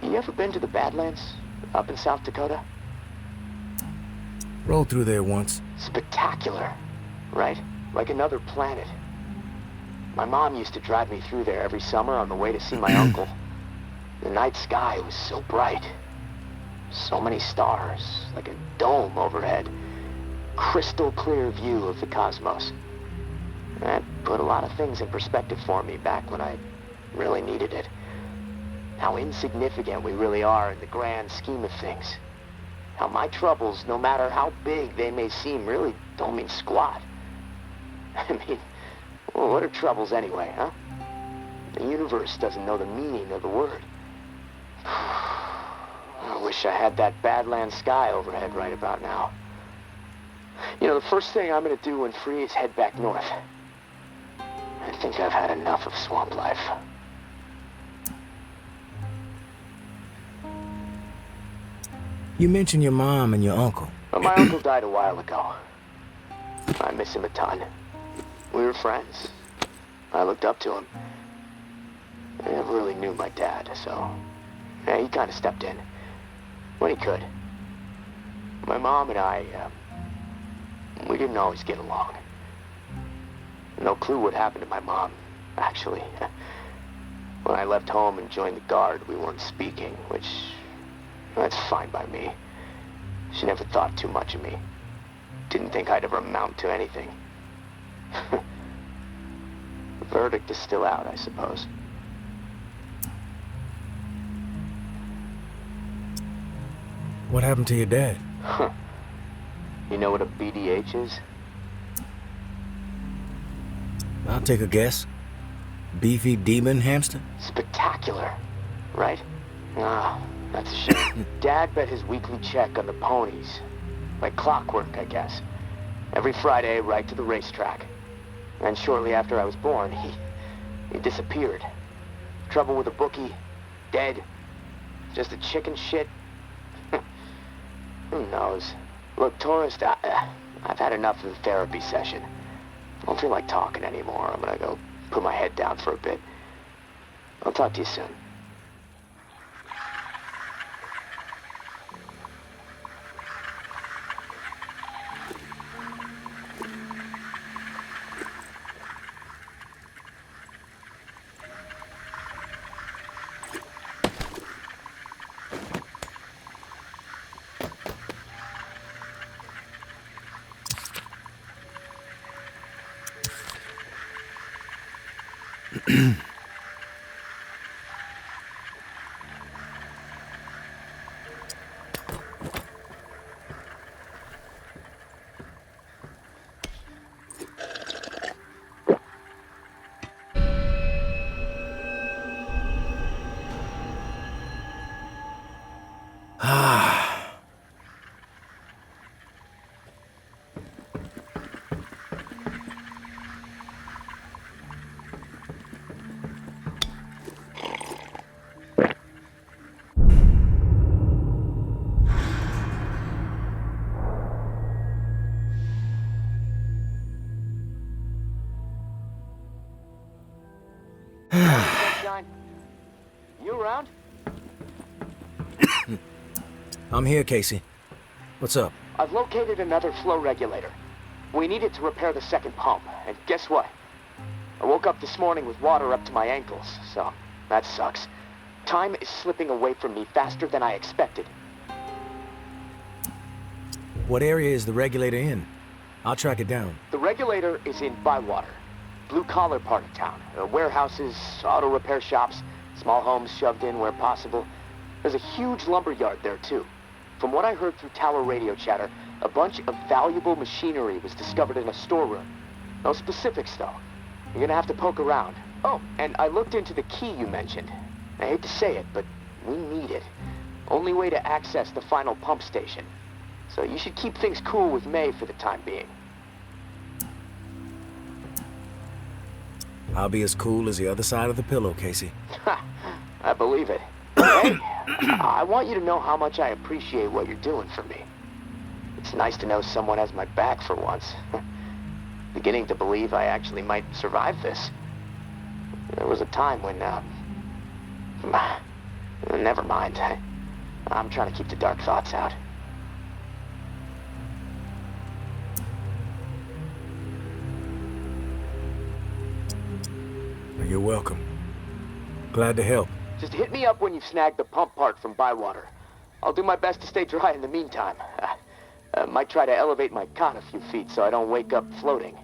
You ever been to the Badlands, up in South Dakota? Rolled through there once. Spectacular, right? Like another planet. My mom used to drive me through there every summer on the way to see my uncle. The night sky was so bright. So many stars, like a dome overhead. Crystal clear view of the cosmos. That put a lot of things in perspective for me back when I really needed it. How insignificant we really are in the grand scheme of things. How my troubles, no matter how big they may seem, really don't mean squat. I mean, well, what are troubles anyway, huh? The universe doesn't know the meaning of the word. I wish I had that Badlands sky overhead right about now. You know, the first thing I'm gonna do when free is head back north. I think I've had enough of swamp life. You mentioned your mom and your uncle. But my uncle died a while ago. I miss him a ton. We were friends. I looked up to him. I never really knew my dad, so yeah, he kind of stepped in when he could. My mom and I, we didn't always get along. No clue what happened to my mom, actually. When I left home and joined the Guard, we weren't speaking, which, that's fine by me. She never thought too much of me. Didn't think I'd ever amount to anything. The verdict is still out, I suppose. What happened to your dad? You know what a BDH is? I'll take a guess. Beefy demon hamster? Spectacular, right? Ah, that's a shame. Dad bet his weekly check on the ponies. Like clockwork, I guess. Every Friday, right to the racetrack. And shortly after I was born, he disappeared. Trouble with a bookie, dead. Just a chicken shit. Who knows? Look, tourist, I've had enough of the therapy session. I don't feel like talking anymore. I'm gonna go put my head down for a bit. I'll talk to you soon. Sunshine, you around? I'm here, Casey. What's up? I've located another flow regulator. We need it to repair the second pump, and guess what? I woke up this morning with water up to my ankles, so that sucks. Time is slipping away from me faster than I expected. What area is the regulator in? I'll track it down. The regulator is in Bywater, blue-collar part of town. Warehouses, auto repair shops, small homes shoved in where possible. There's a huge lumber yard there, too. From what I heard through tower radio chatter, a bunch of valuable machinery was discovered in a storeroom. No specifics, though. You're gonna have to poke around. Oh, and I looked into the key you mentioned. I hate to say it, but we need it. Only way to access the final pump station. So you should keep things cool with May for the time being. I'll be as cool as the other side of the pillow, Casey. Ha! I believe it. Hey, I want you to know how much I appreciate what you're doing for me. It's nice to know someone has my back for once. Beginning to believe I actually might survive this. There was a time when, never mind. I'm trying to keep the dark thoughts out. You're welcome. Glad to help. Just hit me up when you've snagged the pump part from Bywater. I'll do my best to stay dry in the meantime. Might try to elevate my cot a few feet so I don't wake up floating.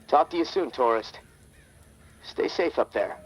Talk to you soon, tourist. Stay safe up there.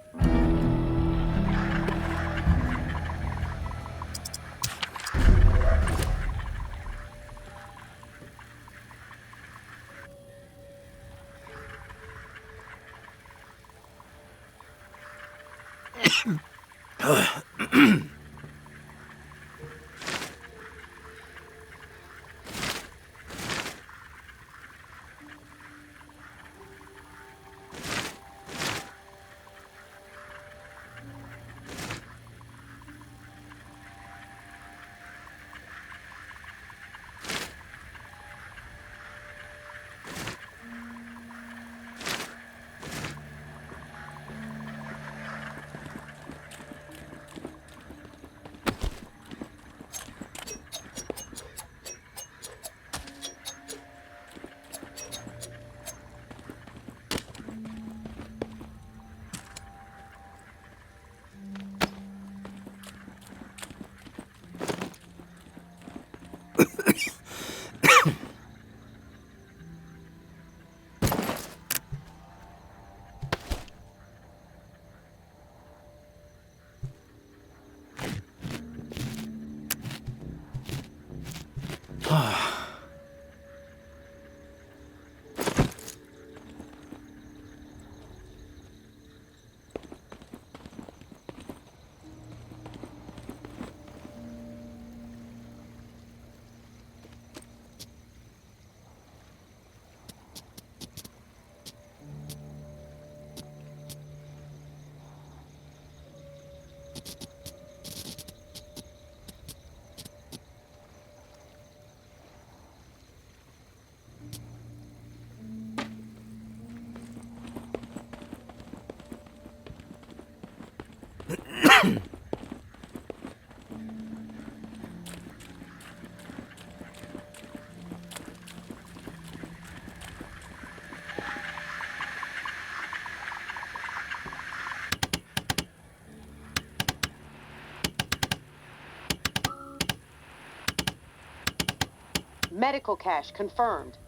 Medical cache confirmed.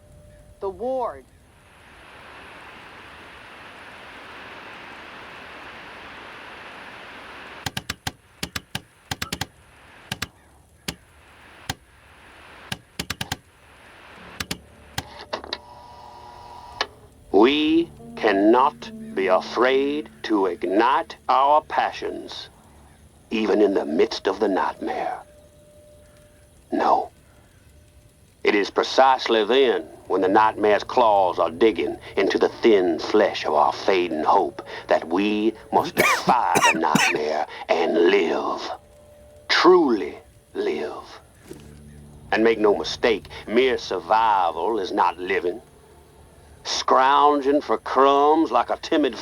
The ward. We cannot be afraid to ignite our passions, even in the midst of the nightmare. No. It is precisely then, when the nightmare's claws are digging into the thin flesh of our fading hope, that we must defy the nightmare and live. Truly live. And make no mistake, mere survival is not living. Scrounging for crumbs like a timid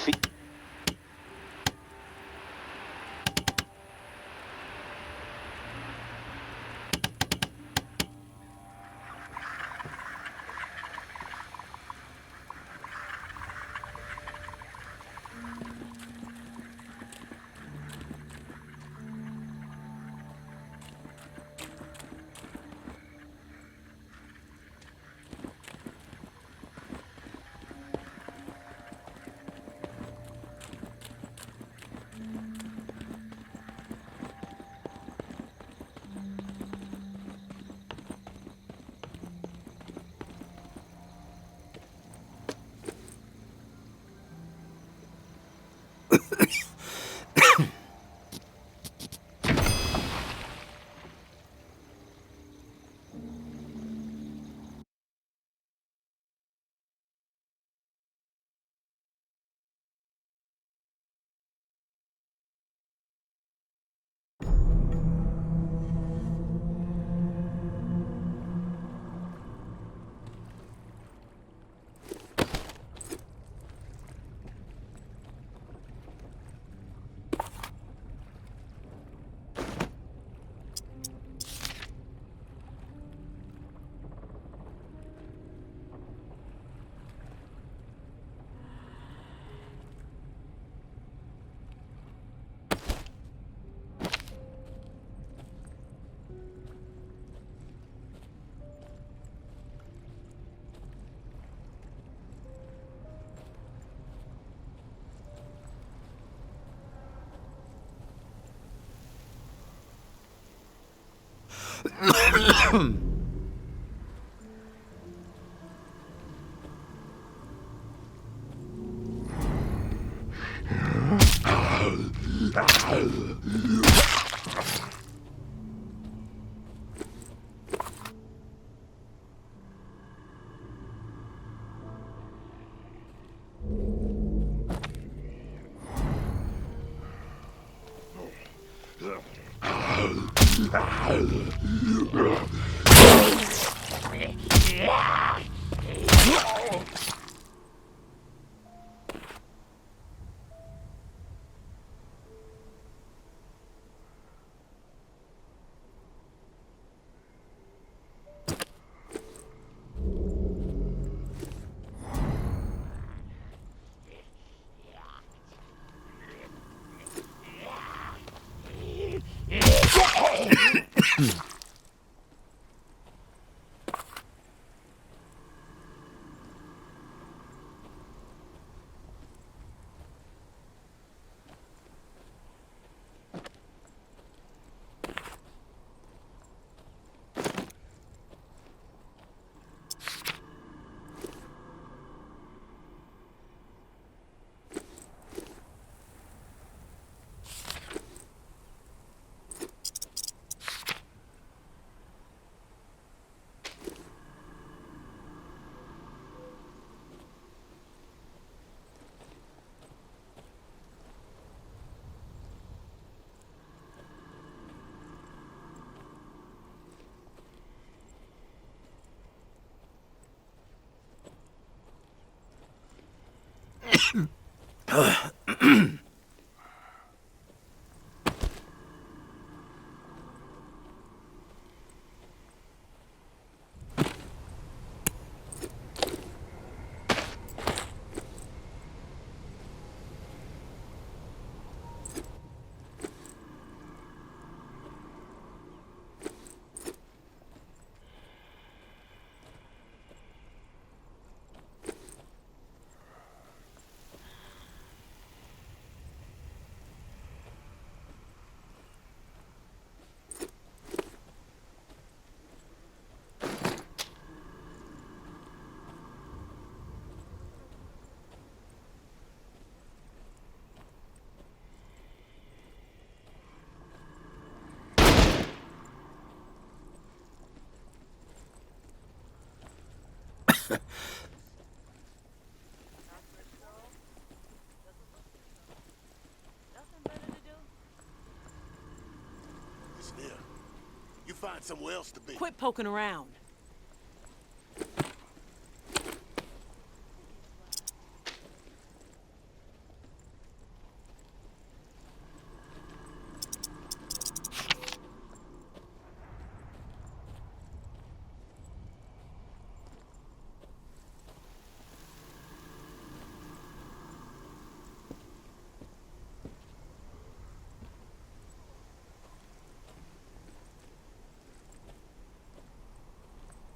somewhere else to be. Quit poking around.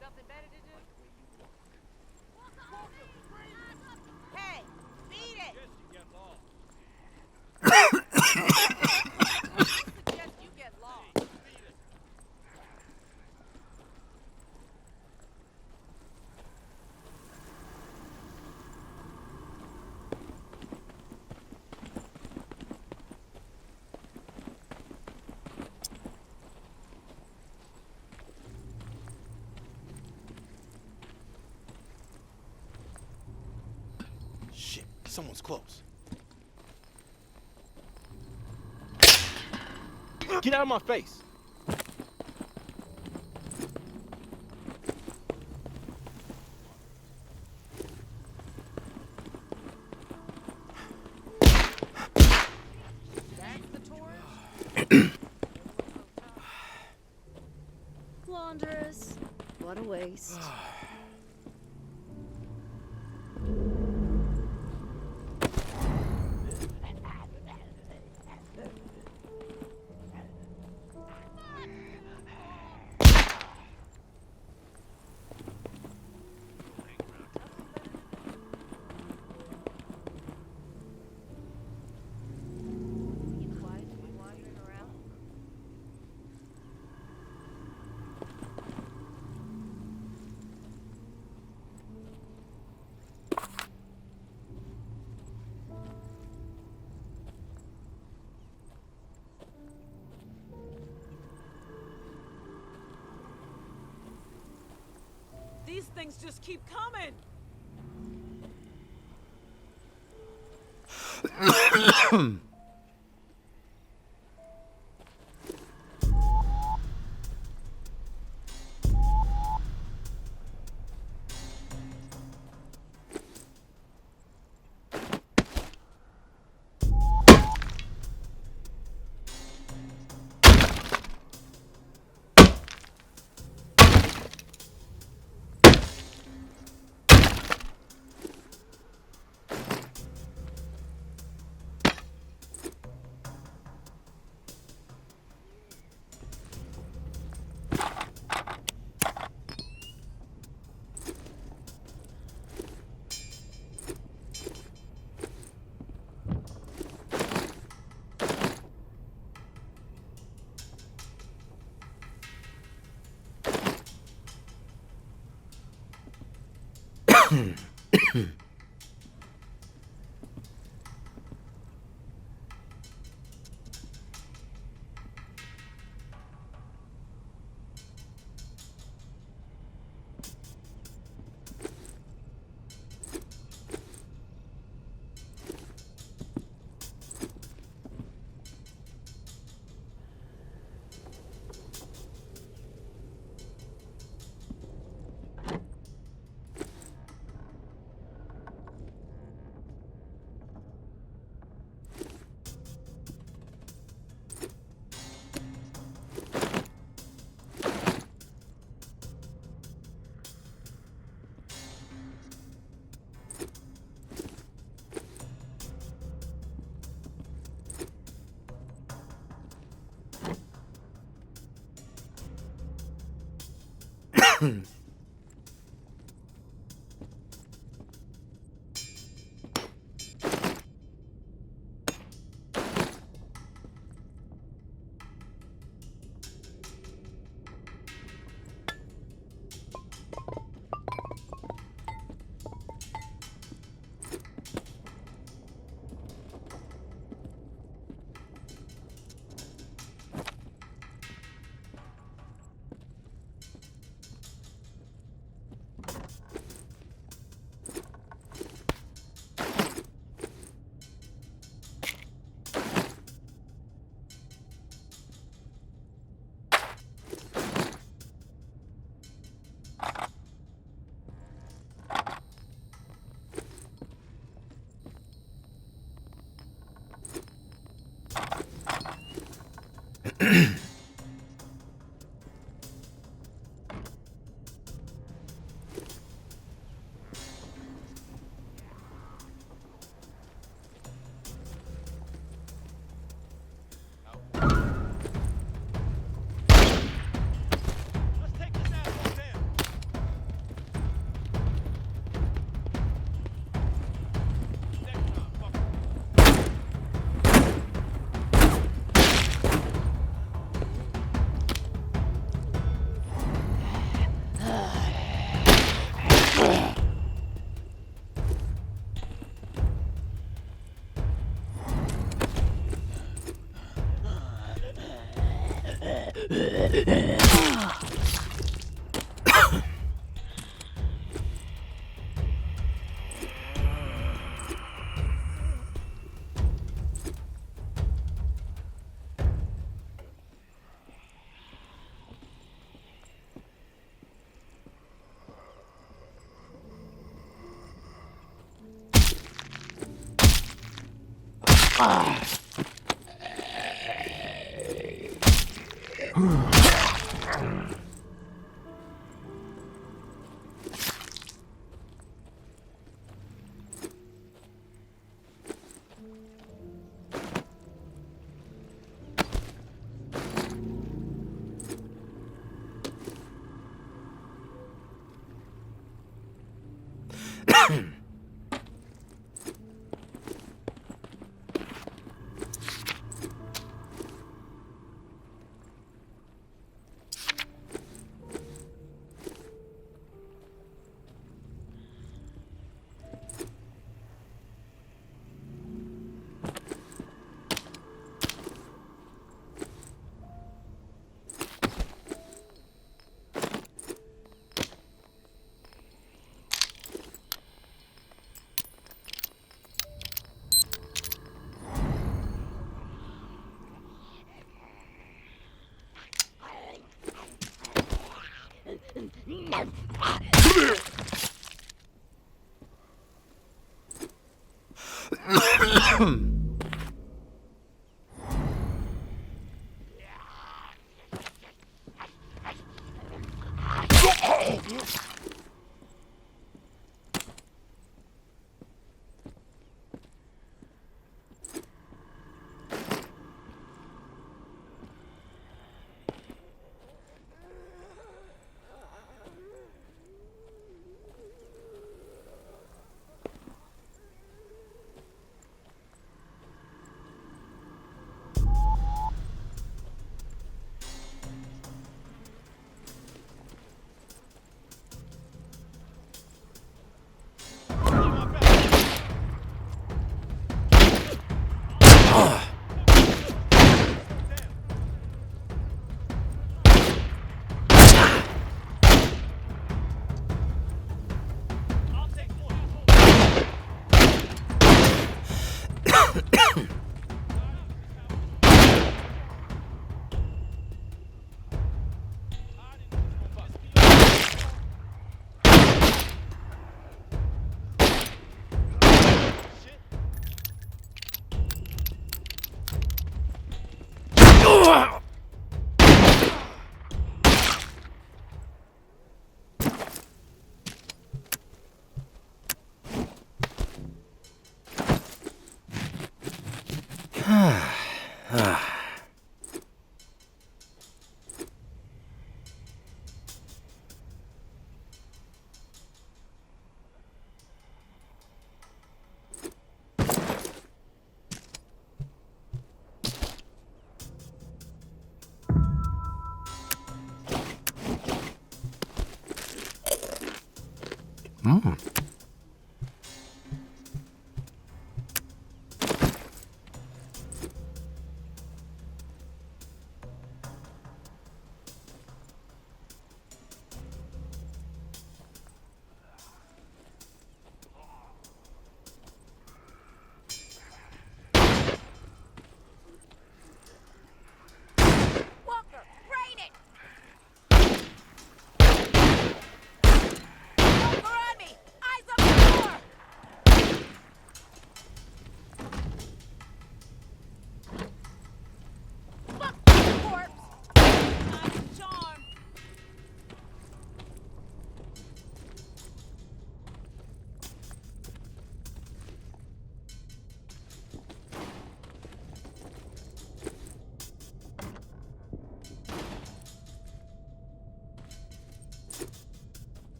Something better to do? Hey, beat it! I suggest you get lost. Shit, someone's close. Get out of my face! That's the tourist? Laundress. What a waste. These things just keep coming.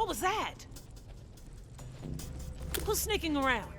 What was that? Who's sneaking around?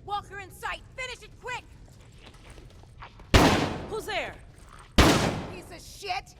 Walker in sight! Finish it quick! Who's there? Piece of shit!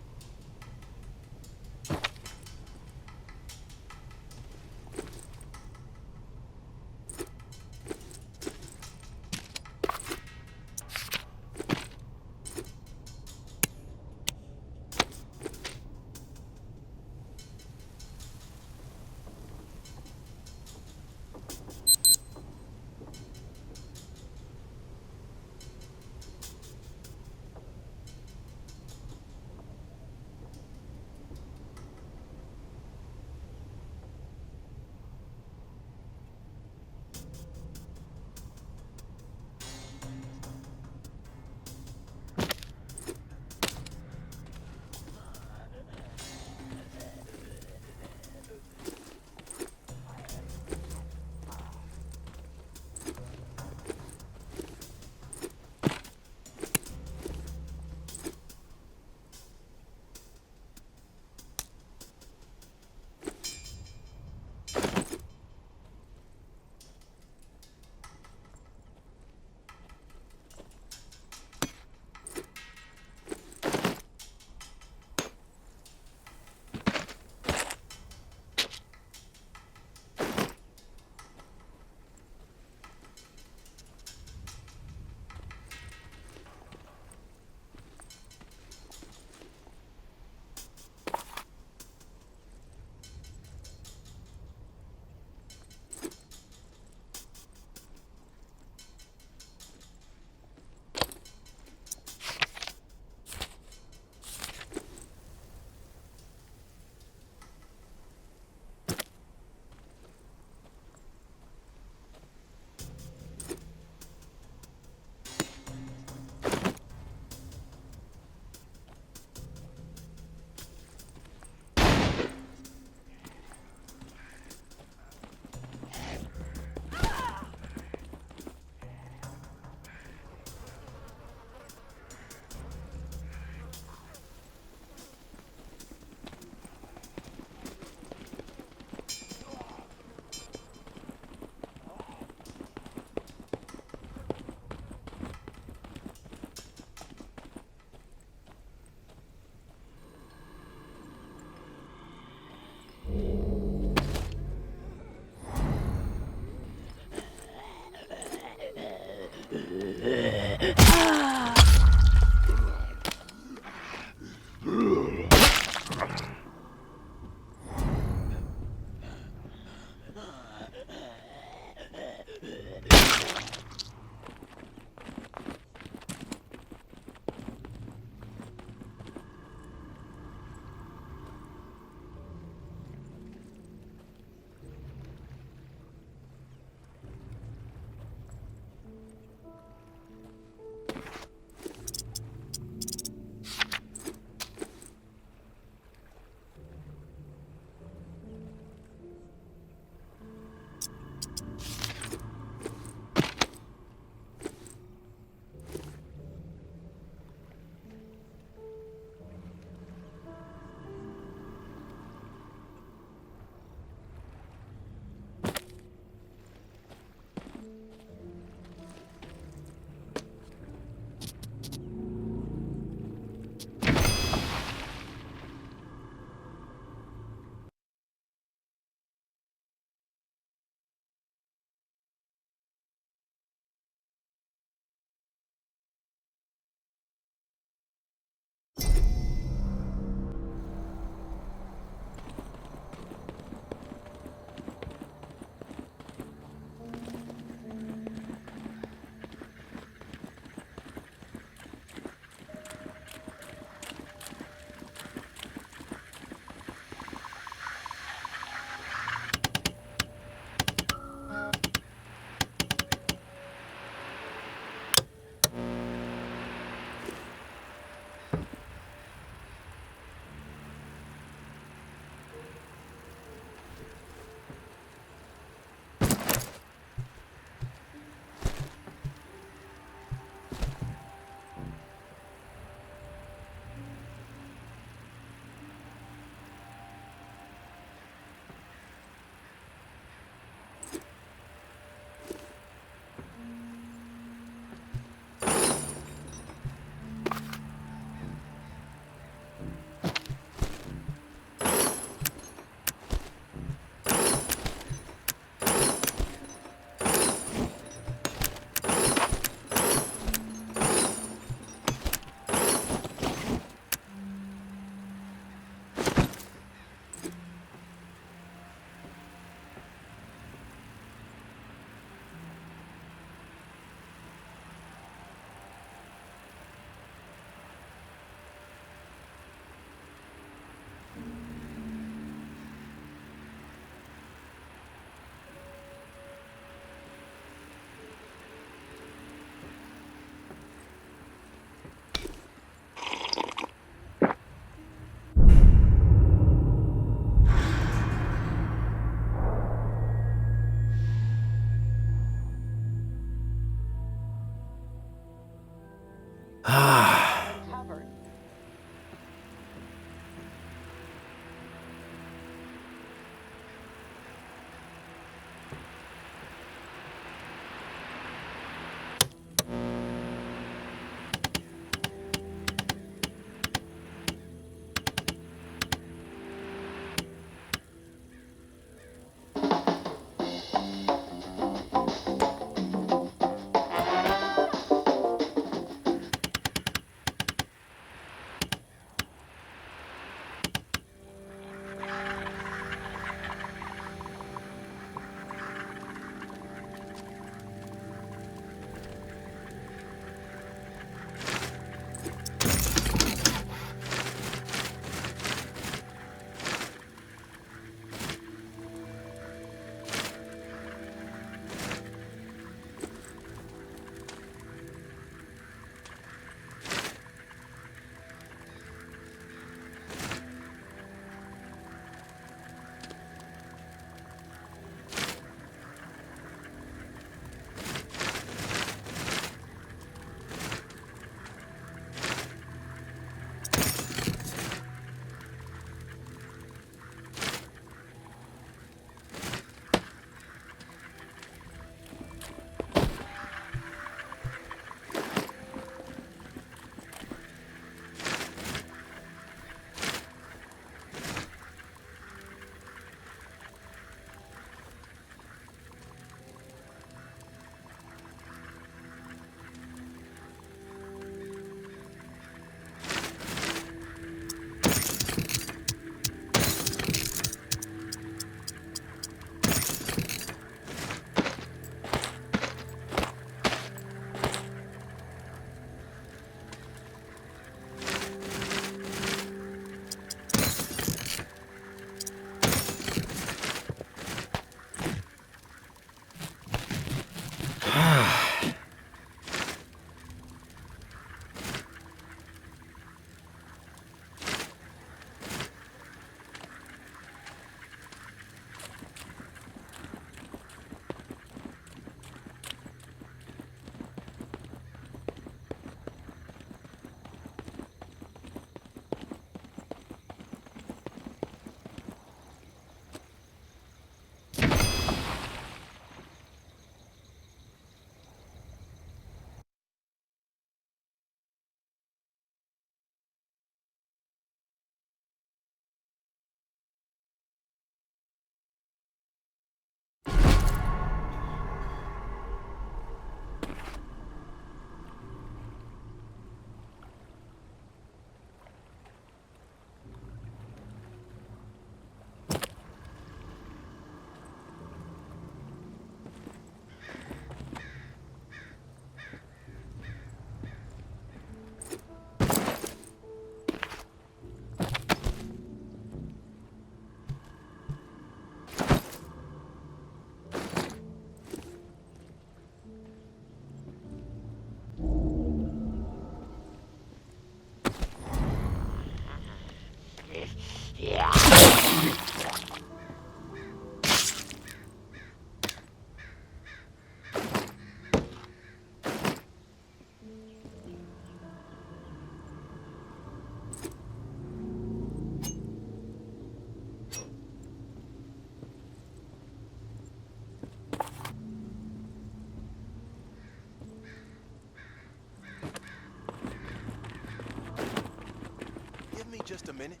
just a minute?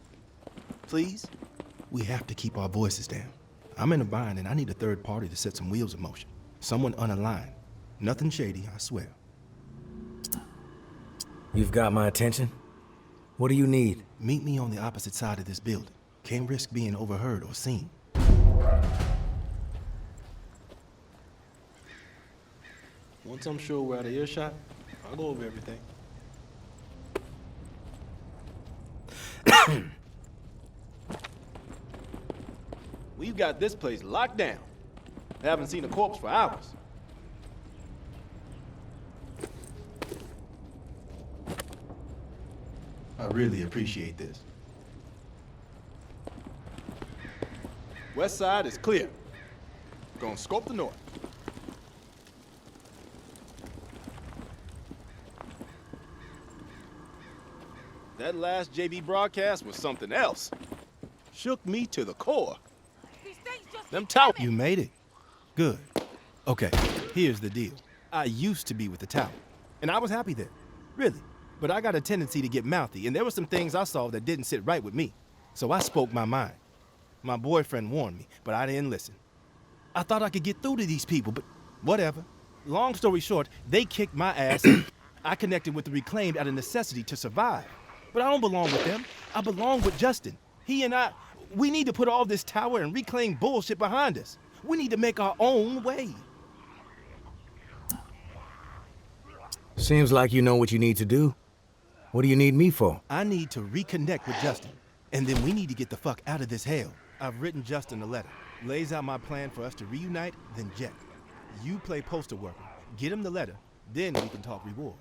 Please? We have to keep our voices down. I'm in a bind and I need a third party to set some wheels in motion. Someone unaligned. Nothing shady, I swear. You've got my attention. What do you need? Meet me on the opposite side of this building. Can't risk being overheard or seen. Once I'm sure we're out of earshot, I'll go over everything. We've got this place locked down. Haven't seen a corpse for hours. I really appreciate this. West side is clear. Gonna scope the north. That last JB broadcast was something else. Shook me to the core. Them towers. You made it. Good. Okay, here's the deal. I used to be with the tower, and I was happy there. Really. But I got a tendency to get mouthy, and there were some things I saw that didn't sit right with me. So I spoke my mind. My boyfriend warned me, but I didn't listen. I thought I could get through to these people, but whatever. Long story short, they kicked my ass. I connected with the Reclaimed out of necessity to survive. But I don't belong with them. I belong with Justin. He and I, we need to put all this tower and Reclaim bullshit behind us. We need to make our own way. Seems like you know what you need to do. What do you need me for? I need to reconnect with Justin, and then we need to get the fuck out of this hell. I've written Justin a letter. Lays out my plan for us to reunite, then jet. You play poster worker. Get him the letter, then we can talk reward.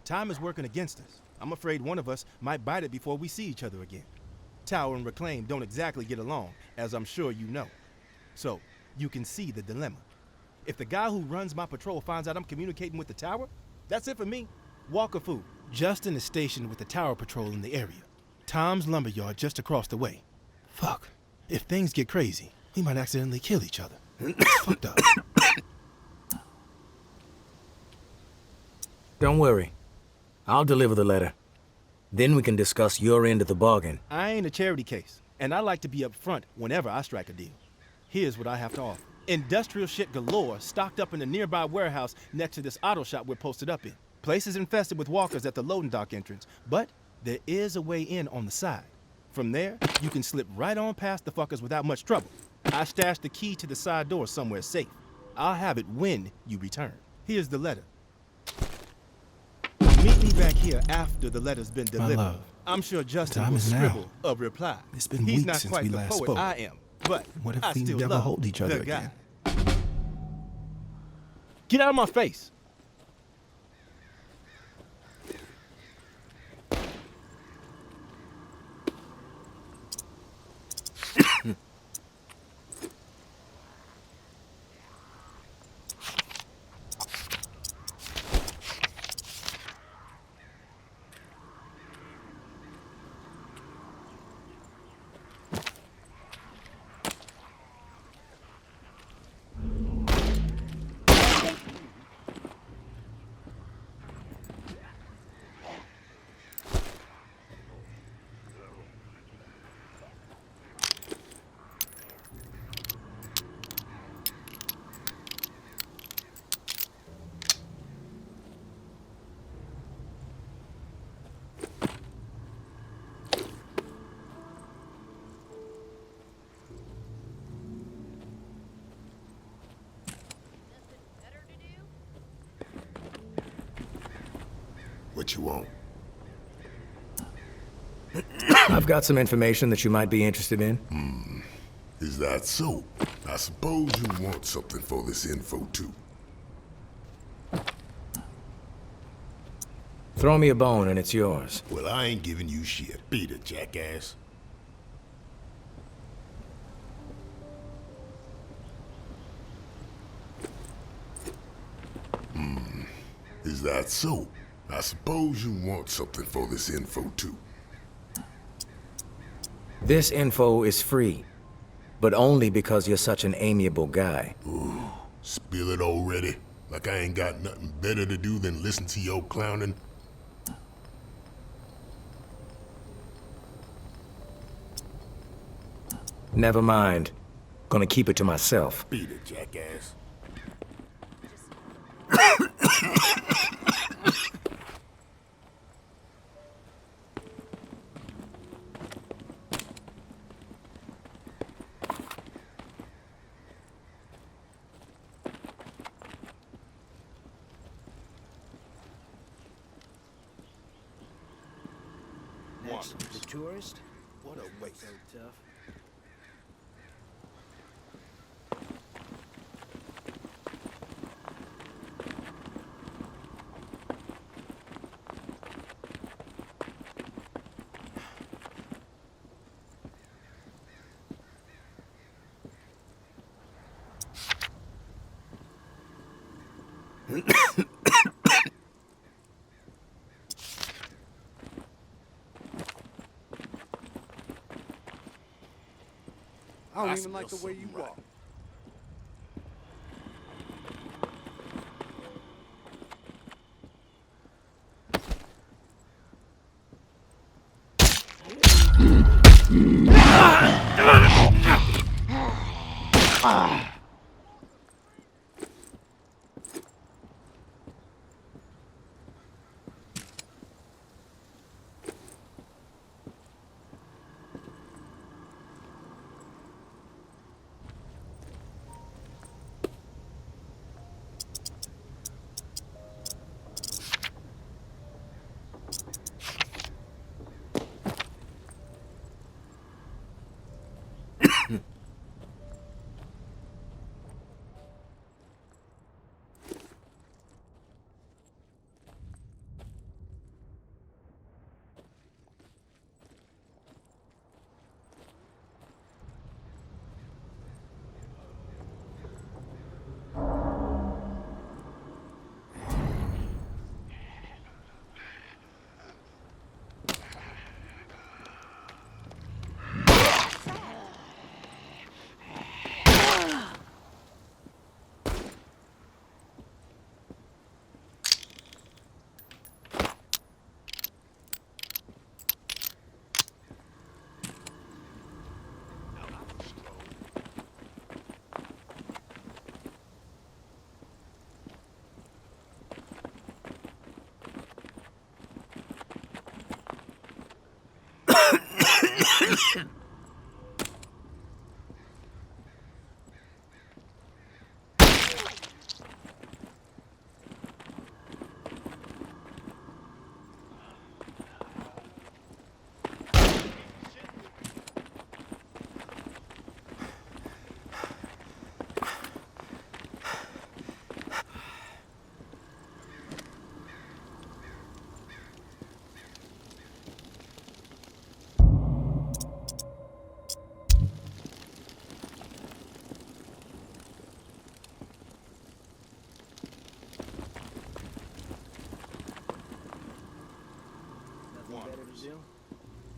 Time is working against us. I'm afraid one of us might bite it before we see each other again. Tower and Reclaim don't exactly get along, as I'm sure you know. So, you can see the dilemma. If the guy who runs my patrol finds out I'm communicating with the tower, that's it for me. Walker food. Justin is stationed with the tower patrol in the area. Tom's lumberyard just across the way. Fuck. If things get crazy, we might accidentally kill each other. Fucked up. Don't worry. I'll deliver the letter. Then we can discuss your end of the bargain. I ain't a charity case, and I like to be up front whenever I strike a deal. Here's what I have to offer. Industrial shit galore stocked up in the nearby warehouse next to this auto shop we're posted up in. Place is infested with walkers at the loading dock entrance, but there is a way in on the side. From there, you can slip right on past the fuckers without much trouble. I stashed the key to the side door somewhere safe. I'll have it when you return. Here's the letter. Meet me back here after the letter's been delivered. My love, I'm sure Justin time will is now. scribble a reply. It's been He's weeks not since quite we the last poet spoke. I am, but what if I we still never love hold each other the guy. again? Get out of my face. What you want? I've got some information that you might be interested in. Is that so? I suppose you want something for this info, too. Throw me a bone and it's yours. Well, I ain't giving you shit. Beat it, jackass. Is that so? I suppose you want something for this info, too. This info is free, but only because you're such an amiable guy. Ooh, spill it already? Like I ain't got nothing better to do than listen to your clowning? Never mind. Gonna keep it to myself. Beat it, jackass. Next, the tourist. What a waste. So tough. I don't even like the way you walk.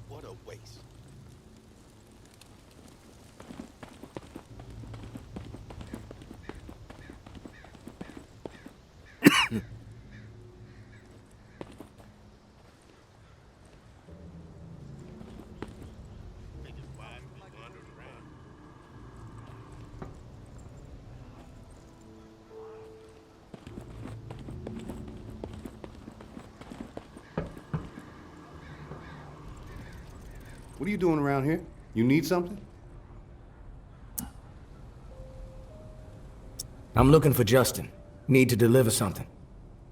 What a waste. What are you doing around here? You need something? I'm looking for Justin. Need to deliver something.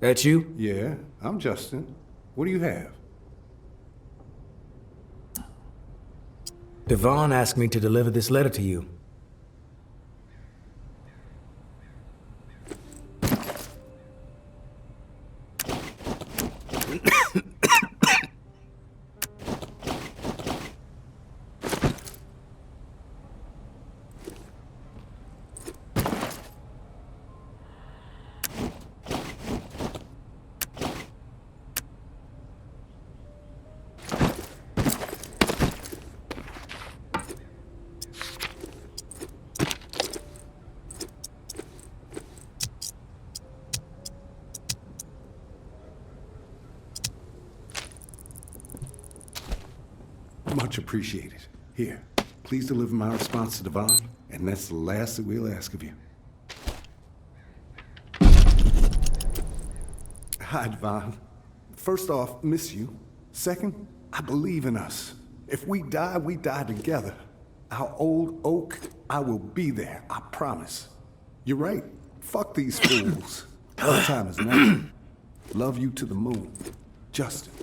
That you? Yeah, I'm Justin. What do you have? Devon asked me to deliver this letter to you. Much appreciated. Here, Please deliver my response to Devon, and that's the last that we'll ask of you. Hi, Devon. First off, miss you. Second, I believe in us. If we die together. Our old oak, I will be there, I promise. You're right. Fuck these fools. Our time is now. Love you to the moon. Justin.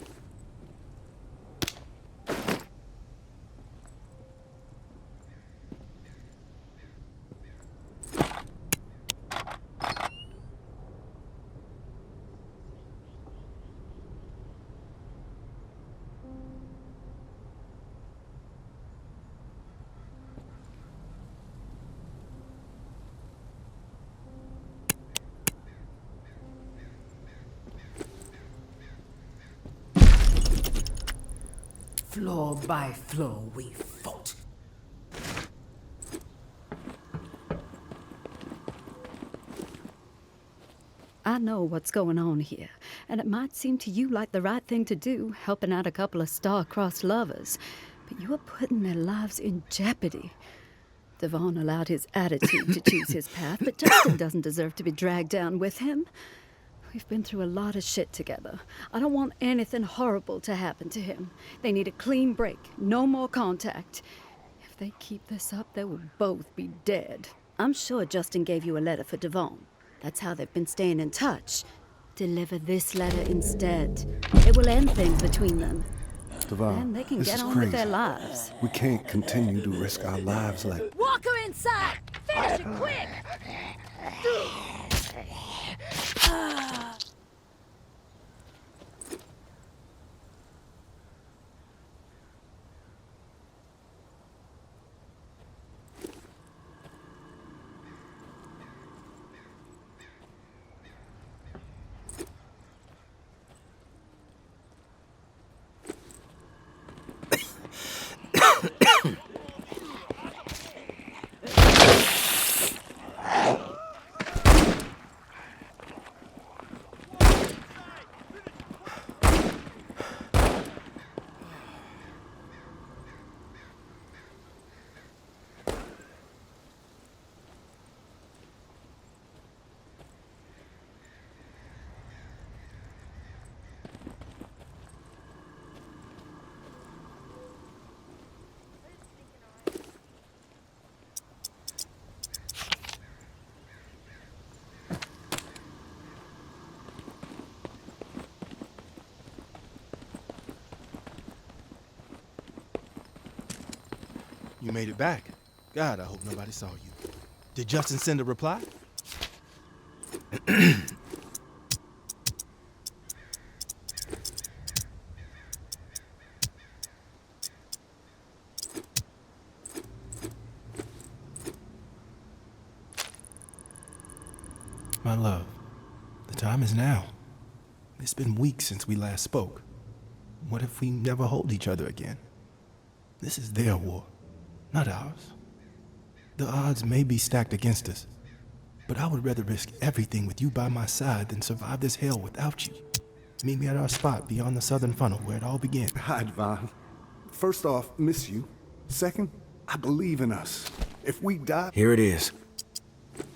Floor by floor, we fought. I know what's going on here, and it might seem to you like the right thing to do, helping out a couple of star-crossed lovers, but you are putting their lives in jeopardy. Devon allowed his attitude to choose his path, but Justin doesn't deserve to be dragged down with him. We've been through a lot of shit together. I don't want anything horrible to happen to him. They need a clean break, no more contact. If they keep this up, they will both be dead. I'm sure Justin gave you a letter for Devon. That's how they've been staying in touch. Deliver this letter instead. It will end things between them. Devon, And they can this get is on crazy. with their lives. We can't continue to risk our lives like... Walk her inside! Finish it quick! You made it back. God, I hope nobody saw you. Did Justin send a reply? My love, the time is now. It's been weeks since we last spoke. What if we never hold each other again? This is their war, not ours. The odds may be stacked against us, but I would rather risk everything with you by my side than survive this hell without you. Meet me at our spot beyond the southern funnel where it all began. Hi, Devon. First off, miss you. Second, I believe in us. If we die... Here it is.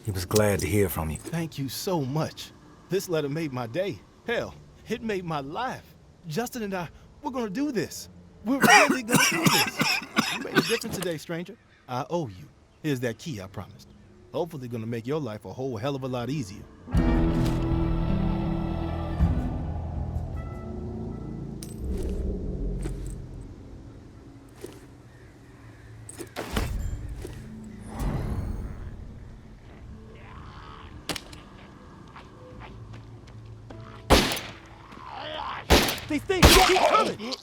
He was glad to hear from you. Thank you so much. This letter made my day. Hell, it made my life. Justin and I, we're gonna do this. We're really gonna do this. You made a difference today, stranger. I owe you. Here's that key I promised. Hopefully gonna make your life a whole hell of a lot easier. These things keep coming!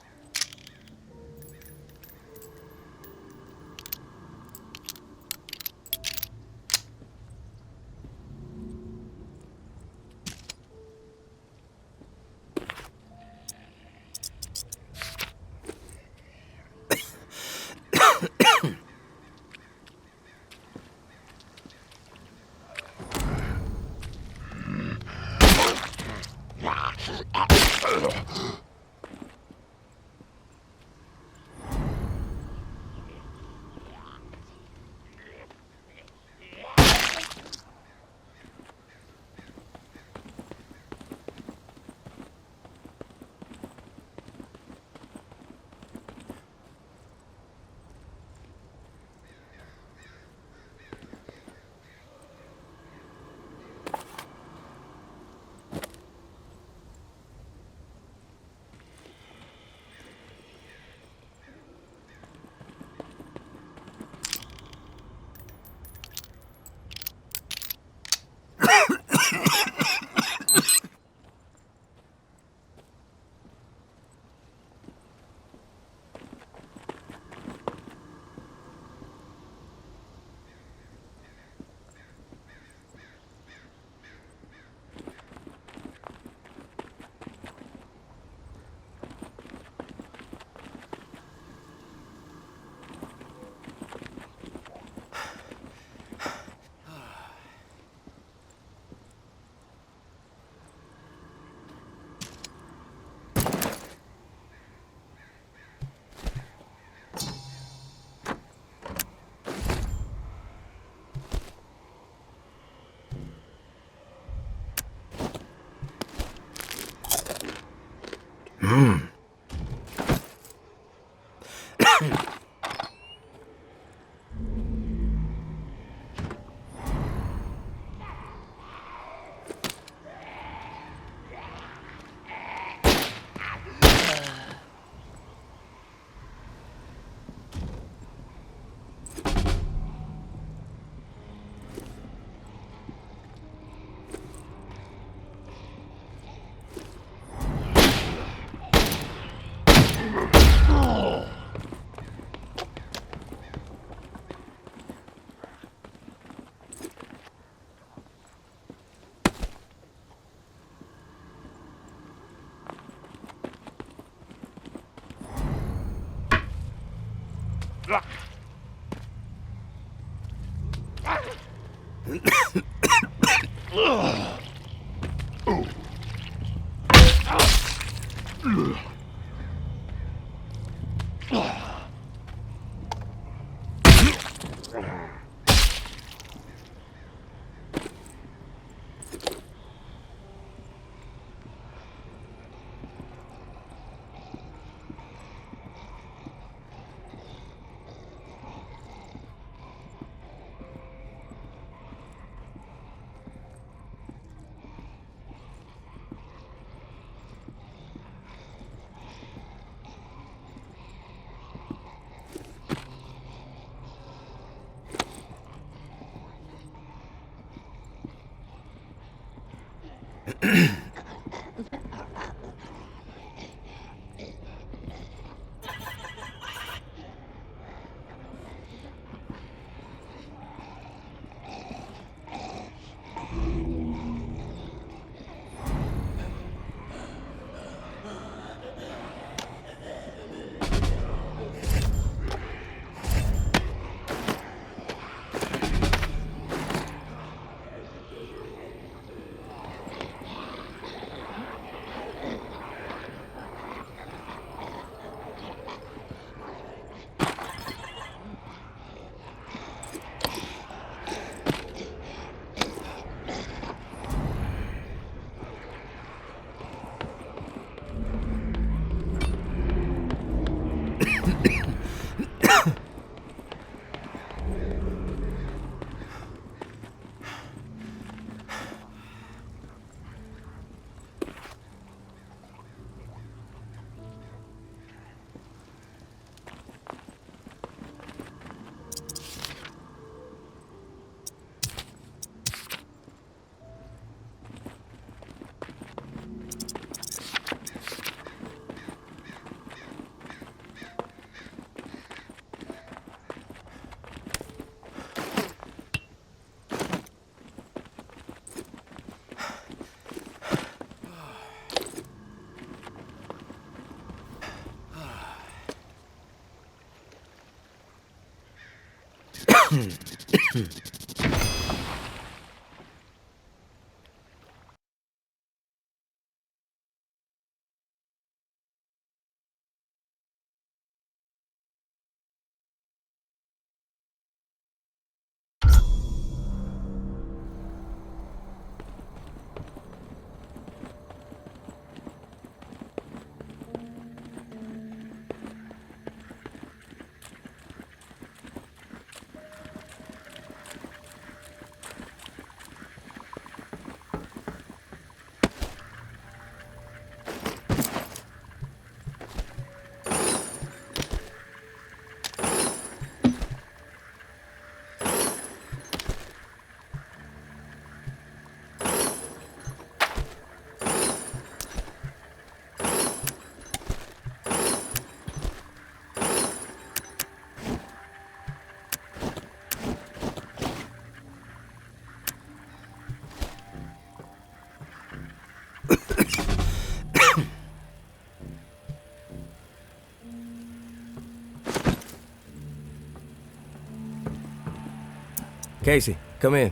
Casey, come in.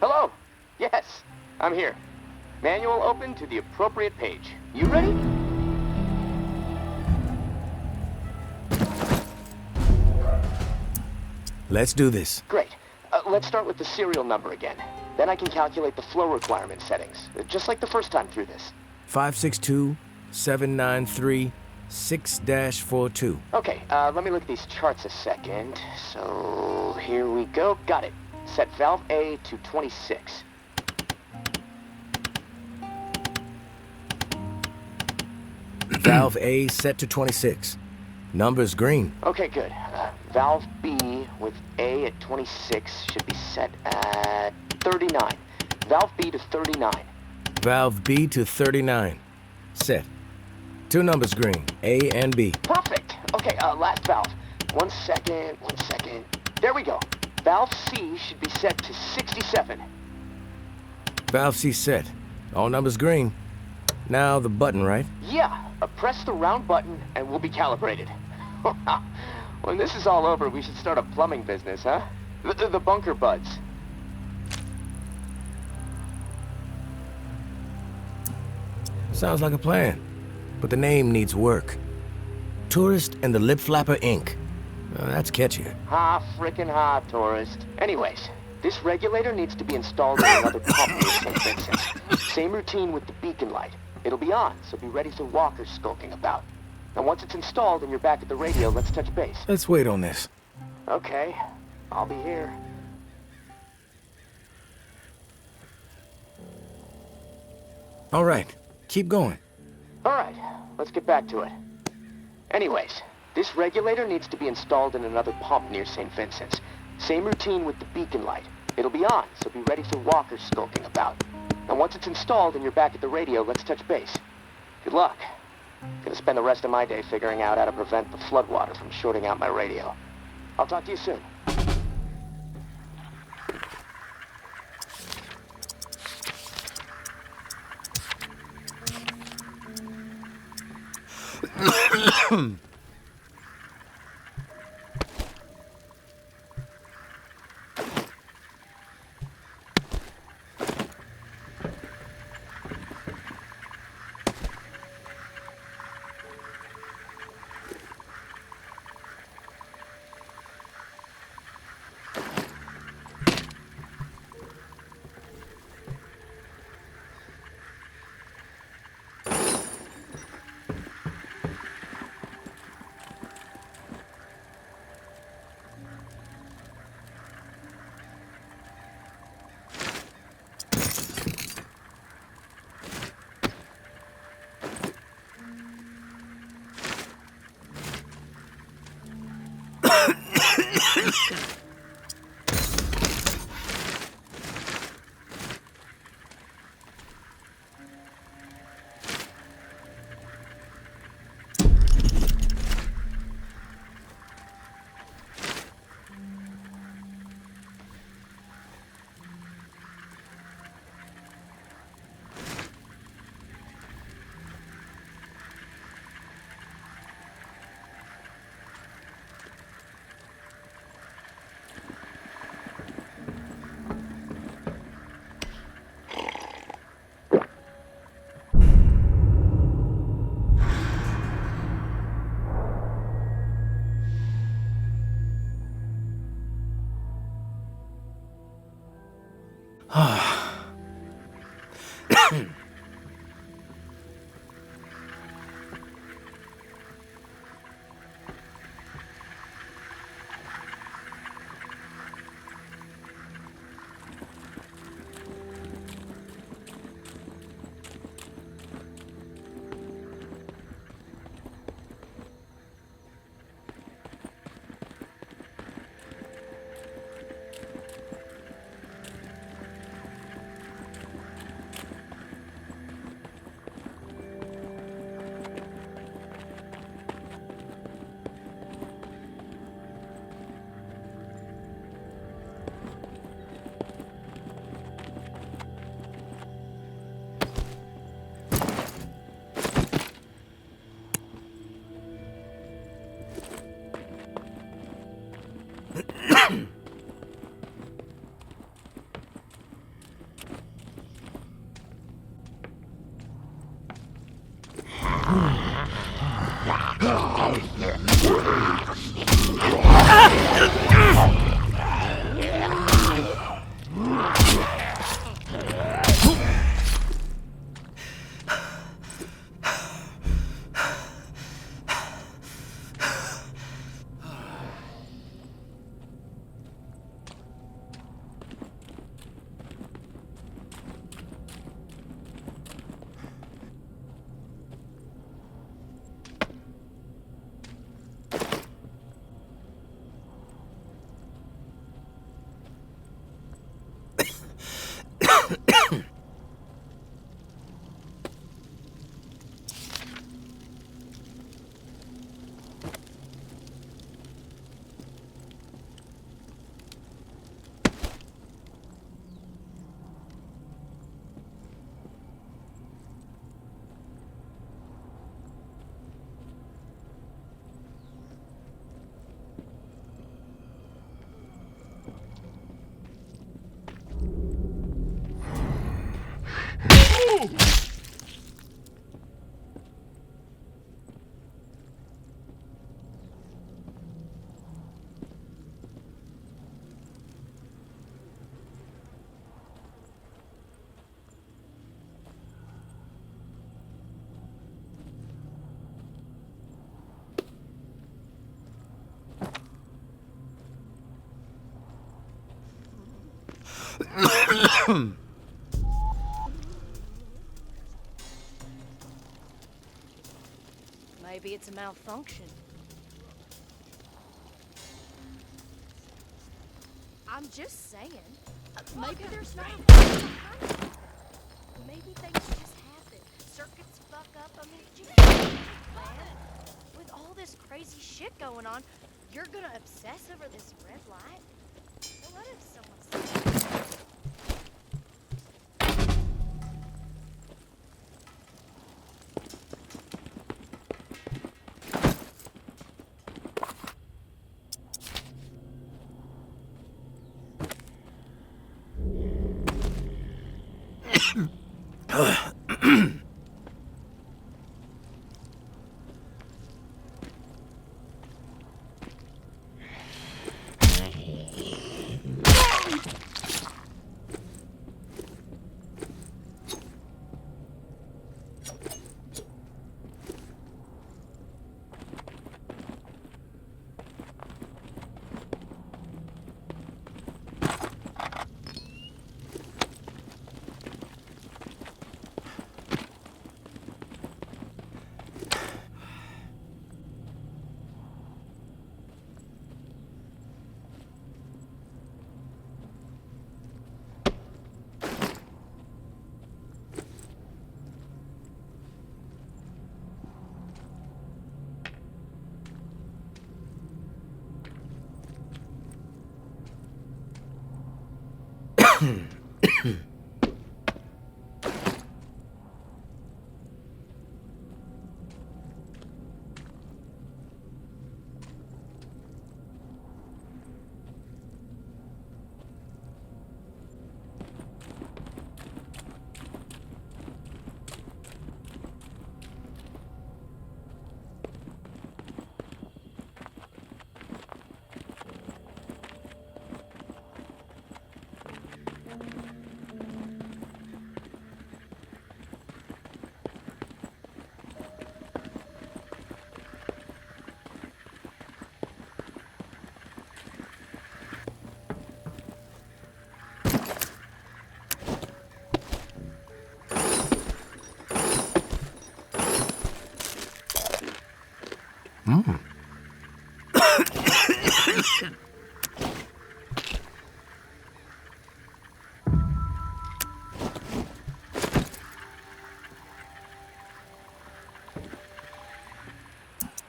Hello. Yes, I'm here. Manual open to the appropriate page. You ready? Let's do this. Great. Let's start with the serial number again. Then I can calculate the flow requirement settings, just like the first time through this. 562-793-6-42. Okay, let me look at these charts a second. So, here we go. Got it. Set valve A to 26. Valve A set to 26. Number's green. Okay, good. Valve B with A at 26 should be set at 39. Valve B to 39. Valve B to 39. Set. Two numbers green, A and B. Perfect. Okay, last valve. One second. There we go. Valve C should be set to 67. Valve C set. All numbers green. Now the button, right? Yeah, press the round button and we'll be calibrated. When this is all over, we should start a plumbing business, huh? The bunker buds. Sounds like a plan. But the name needs work. Tourist and the Lip Flapper Inc. That's catchier. Ha, frickin' ha, tourist. Anyways, this regulator needs to be installed in another pump near St. Vincent. Same routine with the beacon light. It'll be on, so be ready for walkers skulking about. And once it's installed and you're back at the radio, let's touch base. Let's wait on this. Okay, I'll be here. All right, keep going. All right, let's get back to it. Anyways, this regulator needs to be installed in another pump near St. Vincent's. Same routine with the beacon light. It'll be on, so be ready for walkers skulking about. And once it's installed and you're back at the radio, let's touch base. Good luck. Gonna spend the rest of my day figuring out how to prevent the floodwater from shorting out my radio. I'll talk to you soon. Maybe it's a malfunction. I'm just saying. Maybe there's no... Maybe things just happen. Circuits fuck up. I mean, you can't, man. With all this crazy shit going on, you're gonna obsess over this red light? What if someone says...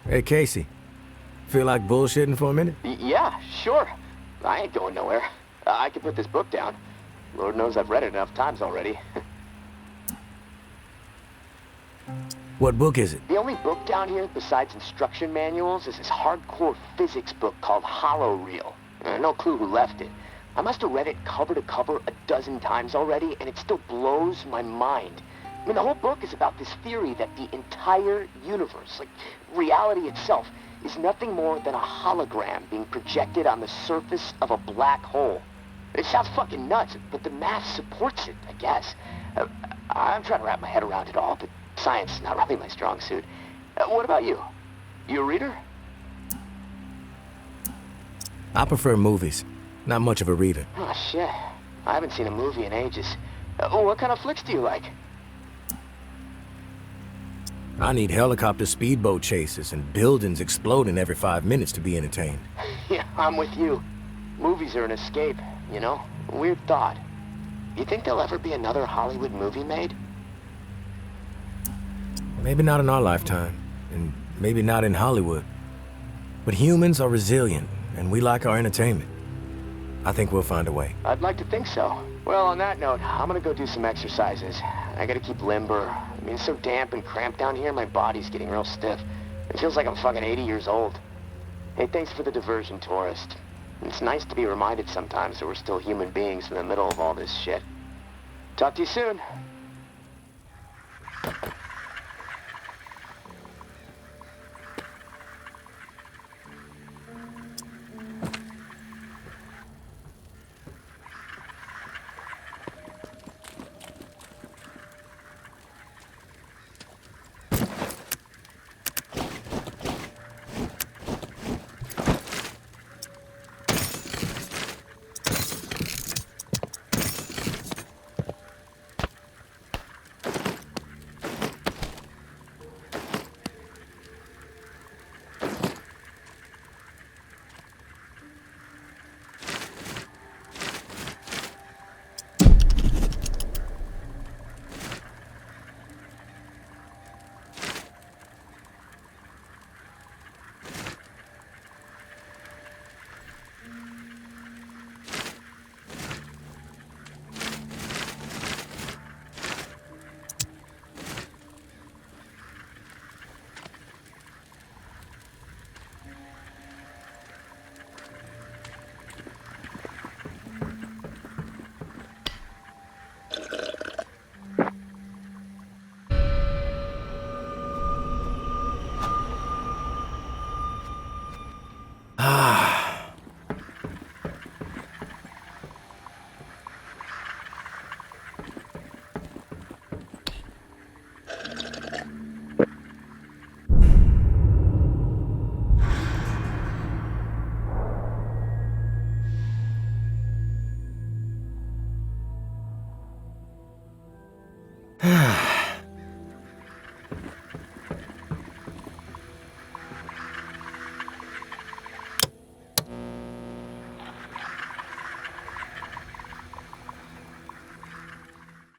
Hey, Casey. Feel like bullshitting for a minute? Yeah, sure. I ain't going nowhere. I can put this book down. Lord knows I've read it enough times already. What book is it? The only book down here, besides instruction manuals, is this hardcore physics book called Hollow Reel. No clue who left it. I must have read it cover to cover a dozen times already, and it still blows my mind. I mean, the whole book is about this theory that the entire universe, like reality itself, is nothing more than a hologram being projected on the surface of a black hole. It sounds fucking nuts, but the math supports it, I guess. I'm trying to wrap my head around it all, but science is not really my strong suit. What about you? You a reader? I prefer movies. Not much of a reader. Oh, shit. I haven't seen a movie in ages. What kind of flicks do you like? I need helicopter speedboat chases and buildings exploding every 5 minutes to be entertained. Yeah, I'm with you. Movies are an escape, you know? Weird thought. You think there'll ever be another Hollywood movie made? Maybe not in our lifetime, and maybe not in Hollywood. But humans are resilient, and we like our entertainment. I think we'll find a way. I'd like to think so. Well, on that note, I'm gonna go do some exercises. I gotta keep limber. I mean, it's so damp and cramped down here, my body's getting real stiff. It feels like I'm fucking 80 years old. Hey, thanks for the diversion, tourist. It's nice to be reminded sometimes that we're still human beings in the middle of all this shit. Talk to you soon.